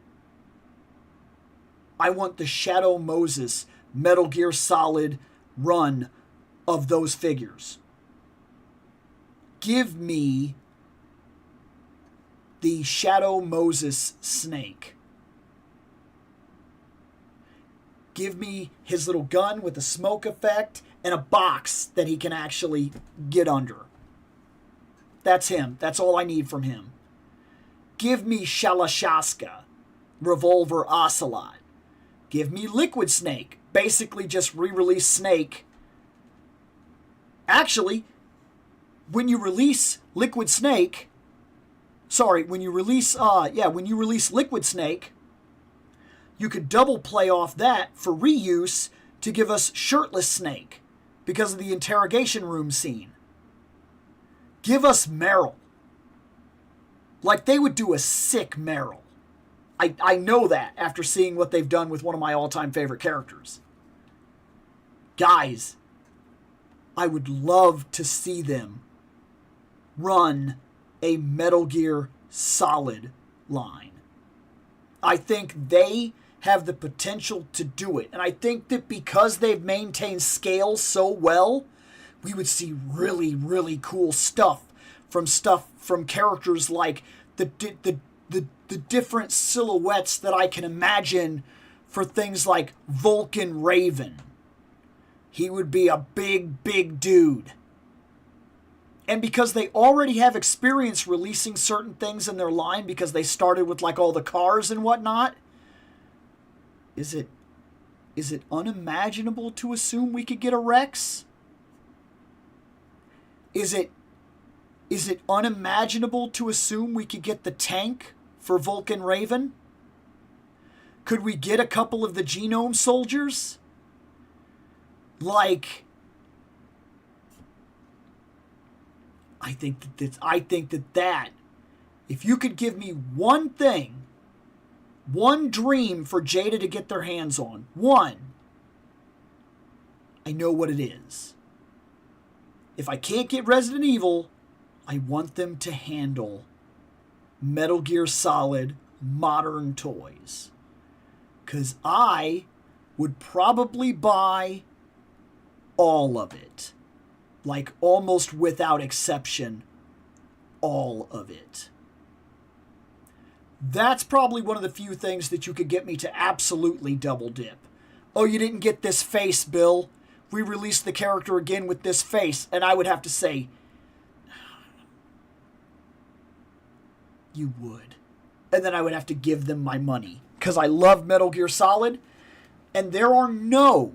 I want the Shadow Moses Metal Gear Solid run of those figures. Give me the Shadow Moses Snake. Give me his little gun with a smoke effect and a box that he can actually get under. That's him. That's all I need from him. Give me Shalashaska, Revolver Ocelot. Give me Liquid Snake. Basically just re-release Snake. Actually, when you release Liquid Snake, when you release Liquid Snake, you could double play off that for reuse to give us Shirtless Snake because of the interrogation room scene. Give us Meryl. Like, they would do a sick Meryl. I know that after seeing what they've done with one of my all-time favorite characters. Guys, I would love to see them run a Metal Gear Solid line. I think they have the potential to do it. And I think that because they've maintained scale so well, we would see really, really cool stuff from characters like the different silhouettes that I can imagine for things like Vulcan Raven. He would be a big, big dude. And because they already have experience releasing certain things in their line because they started with like all the cars and whatnot, is it unimaginable to assume we could get a Rex? Is it unimaginable to assume we could get the tank for Vulcan Raven? Could we get a couple of the Genome Soldiers? Like, I think that if you could give me one thing, one dream for Jada to get their hands on, one, I know what it is. If I can't get Resident Evil, I want them to handle Metal Gear Solid modern toys. Because I would probably buy all of it. Like, almost without exception, all of it. That's probably one of the few things that you could get me to absolutely double dip. Oh, you didn't get this face, Bill. We released the character again with this face. And I would have to say, you would. And then I would have to give them my money. Because I love Metal Gear Solid. And there are no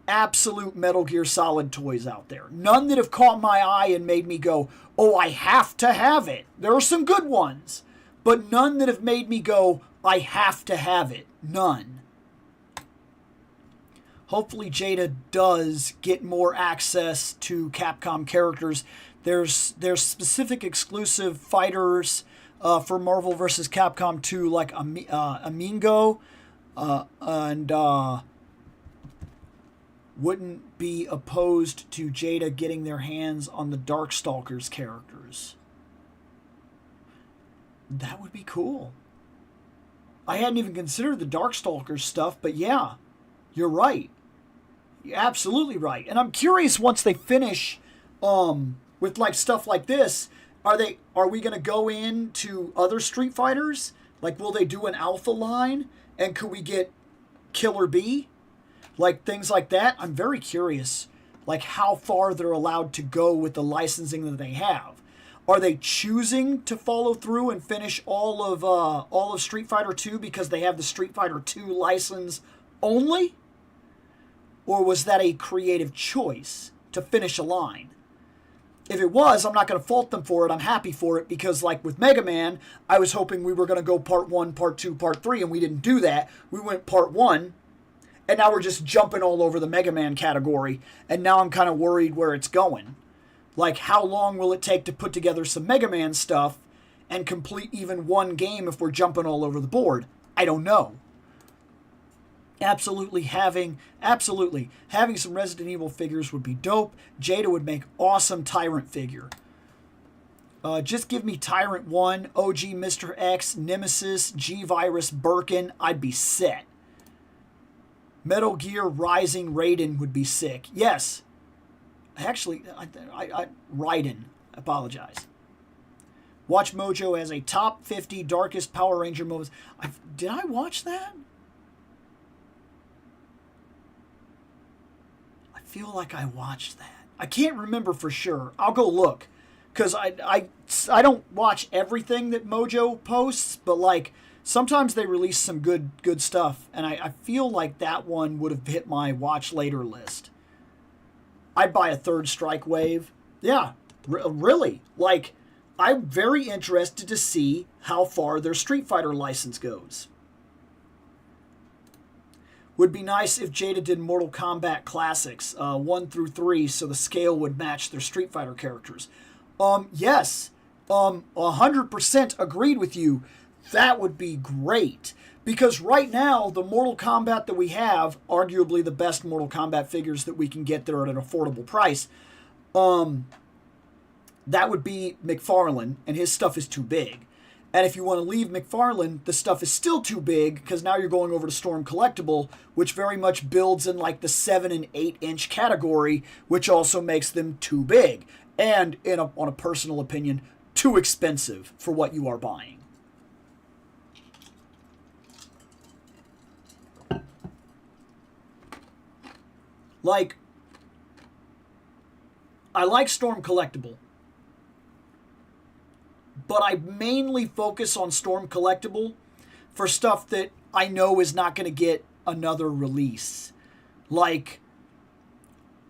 absolute Metal Gear Solid toys out there. None that have caught my eye and made me go, oh, I have to have it. There are some good ones. But none that have made me go, I have to have it. None. Hopefully Jada does get more access to Capcom characters. There's specific exclusive fighters for Marvel vs. Capcom 2, like Amingo, and wouldn't be opposed to Jada getting their hands on the Darkstalkers characters. That would be cool. I hadn't even considered the Darkstalkers stuff, but yeah, you're right. You're absolutely right. And I'm curious, once they finish with like stuff like this, are we going to go into other Street Fighters? Like, will they do an Alpha line? And could we get Killer B? Like, things like that. I'm very curious, like, how far they're allowed to go with the licensing that they have. Are they choosing to follow through and finish all of Street Fighter 2 because they have the Street Fighter 2 license only? Or was that a creative choice to finish a line? If it was, I'm not going to fault them for it. I'm happy for it because, like with Mega Man, I was hoping we were going to go part 1, part 2, part 3, and we didn't do that. We went part 1, and now we're just jumping all over the Mega Man category, and now I'm kind of worried where it's going. Like, how long will it take to put together some Mega Man stuff and complete even one game if we're jumping all over the board? I don't know. Absolutely having some Resident Evil figures would be dope. Jada would make awesome Tyrant figure. Just give me Tyrant 1, OG Mr. X, Nemesis, G-Virus, Birkin. I'd be set. Metal Gear Rising Raiden would be sick. Yes. Actually, Raiden. Apologize. Watch Mojo as a top 50 darkest Power Ranger moments. Did I watch that? I feel like I watched that. I can't remember for sure. I'll go look. Because I don't watch everything that Mojo posts, but like sometimes they release some good stuff, and I feel like that one would have hit my watch later list. I'd buy a third Strike Wave. Yeah, really. Like, I'm very interested to see how far their Street Fighter license goes. Would be nice if Jada did Mortal Kombat Classics 1 through 3 so the scale would match their Street Fighter characters. Yes, 100% agreed with you. That would be great. Because right now, the Mortal Kombat that we have, arguably the best Mortal Kombat figures that we can get there at an affordable price, that would be McFarlane, and his stuff is too big. And if you want to leave McFarlane, the stuff is still too big, because now you're going over to Storm Collectible, which very much builds in like the 7 and 8 inch category, which also makes them too big. And, on a personal opinion, too expensive for what you are buying. Like, I like Storm Collectible, but I mainly focus on Storm Collectible for stuff that I know is not going to get another release. Like,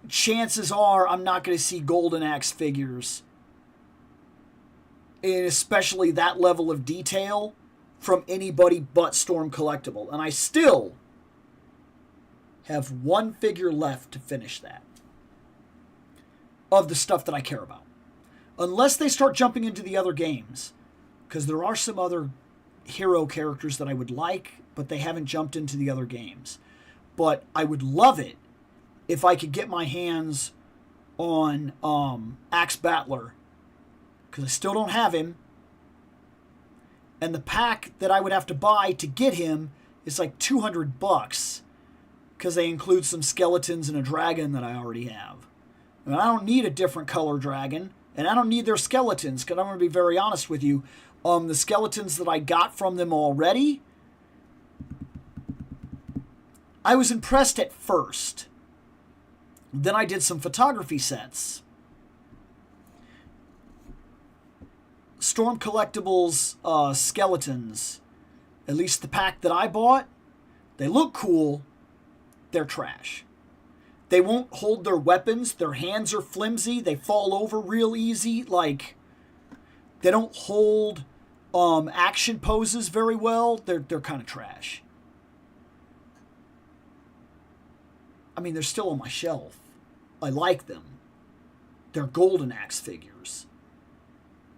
chances are I'm not going to see Golden Axe figures, and especially that level of detail, from anybody but Storm Collectible. And I still have one figure left to finish that of the stuff that I care about. Unless they start jumping into the other games, because there are some other hero characters that I would like, but they haven't jumped into the other games. But I would love it if I could get my hands on Axe Battler, because I still don't have him. And the pack that I would have to buy to get him is like $200, because they include some skeletons and a dragon that I already have. And I don't need a different color dragon, and I don't need their skeletons, because I'm going to be very honest with you. The skeletons that I got from them already, I was impressed at first. Then I did some photography sets. Storm Collectibles skeletons, at least the pack that I bought, they look cool. They're trash. They won't hold their weapons. Their hands are flimsy. They fall over real easy. Like, they don't hold action poses very well. They're kind of trash. I mean, they're still on my shelf. I like them. They're Golden Axe figures.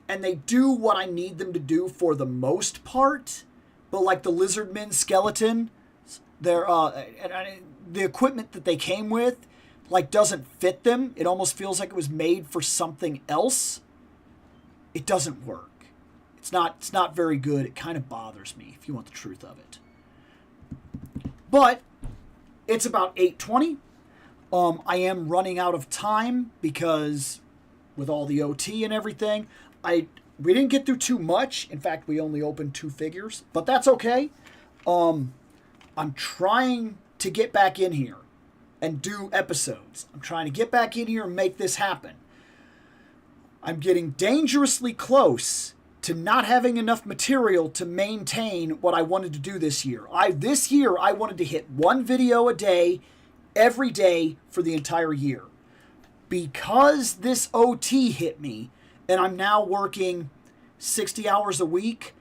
And they do what I need them to do for the most part. But like the Lizardmen skeleton, they're, the equipment that they came with, like, doesn't fit them. It almost feels like it was made for something else. It doesn't work. It's not very good. It kind of bothers me, if you want the truth of it. But it's about 8:20. I am running out of time because with all the OT and everything, we didn't get through too much. In fact, we only opened 2 figures, but that's okay. I'm trying to get back in here and do episodes. I'm trying to get back in here and make this happen. I'm getting dangerously close to not having enough material to maintain what I wanted to do this year. This year, I wanted to hit 1 video a day, every day for the entire year. Because this OT hit me, and I'm now working 60 hours a week,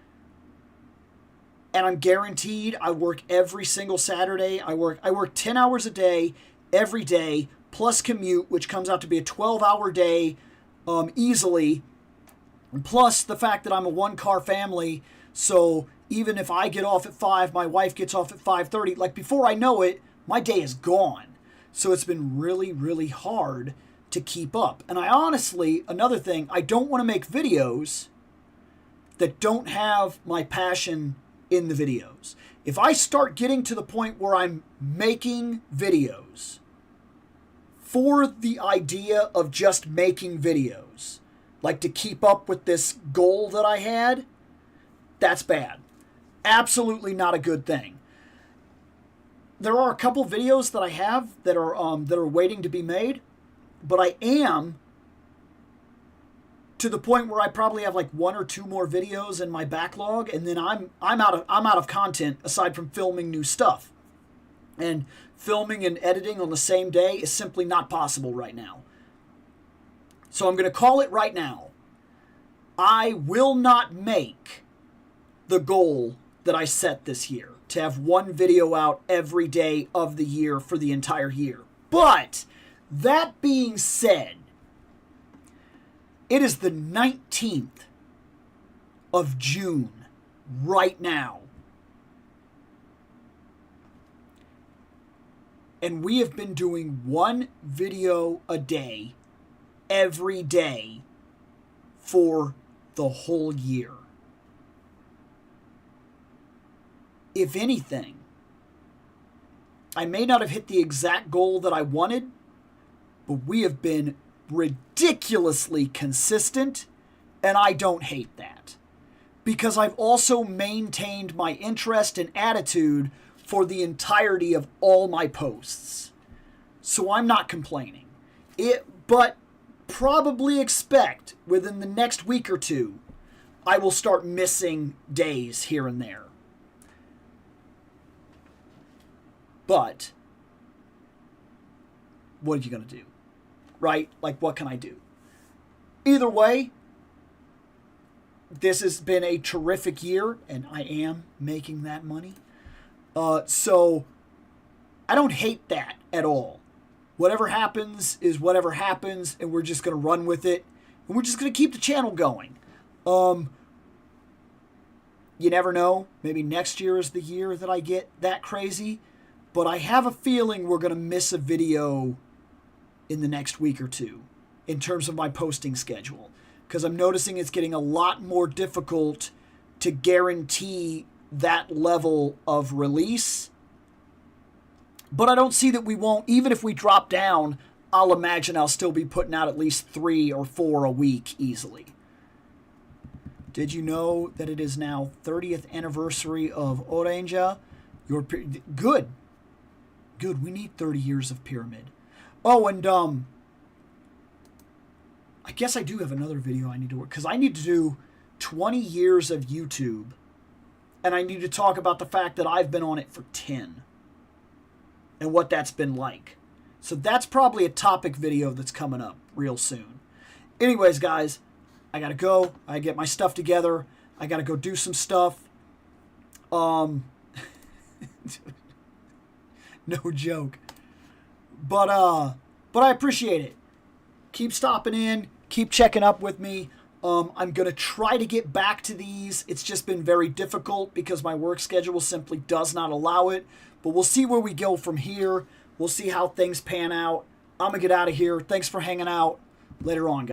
and I'm guaranteed I work every single Saturday. I work 10 hours a day, every day, plus commute, which comes out to be a 12-hour day easily. And plus the fact that I'm a 1-car family, so even if I get off at 5, my wife gets off at 5:30. Like, before I know it, my day is gone. So it's been really, really hard to keep up. And I honestly, another thing, I don't want to make videos that don't have my passion in the videos. If I start getting to the point where I'm making videos for the idea of just making videos, like to keep up with this goal that I had, that's bad. Absolutely not a good thing. There are a couple videos that I have that are waiting to be made, but I am to the point where I probably have like 1 or 2 more videos in my backlog, and then I'm out of content aside from filming new stuff. And filming and editing on the same day is simply not possible right now. So I'm going to call it right now. I will not make the goal that I set this year to have 1 video out every day of the year for the entire year. But that being said, it is the 19th of June right now. And we have been doing 1 video a day every day for the whole year. If anything, I may not have hit the exact goal that I wanted, but we have been ridiculously consistent, and I don't hate that. Because I've also maintained my interest and attitude for the entirety of all my posts. So I'm not complaining. But probably expect within the next week or 2, I will start missing days here and there. But what are you going to do? Right? Like, what can I do? Either way, this has been a terrific year, and I am making that money. So I don't hate that at all. Whatever happens is whatever happens, and we're just going to run with it, and we're just going to keep the channel going. You never know. Maybe next year is the year that I get that crazy. But I have a feeling we're going to miss a video in the next week or 2 in terms of my posting schedule. Because I'm noticing it's getting a lot more difficult to guarantee that level of release. But I don't see that we won't. Even if we drop down, I'll imagine I'll still be putting out at least 3 or 4 a week easily. Did you know that it is now 30th anniversary of Orange? Good. Good. We need 30 years of Pyramid. Oh, and I guess I do have another video I need to work, because I need to do 20 years of YouTube, and I need to talk about the fact that I've been on it for 10 and what that's been like. So that's probably a topic video that's coming up real soon. Anyways, guys, I got to go. I get my stuff together. I got to go do some stuff. No joke. But I appreciate it. Keep stopping in. Keep checking up with me. I'm going to try to get back to these. It's just been very difficult because my work schedule simply does not allow it. But we'll see where we go from here. We'll see how things pan out. I'm going to get out of here. Thanks for hanging out. Later on, guys.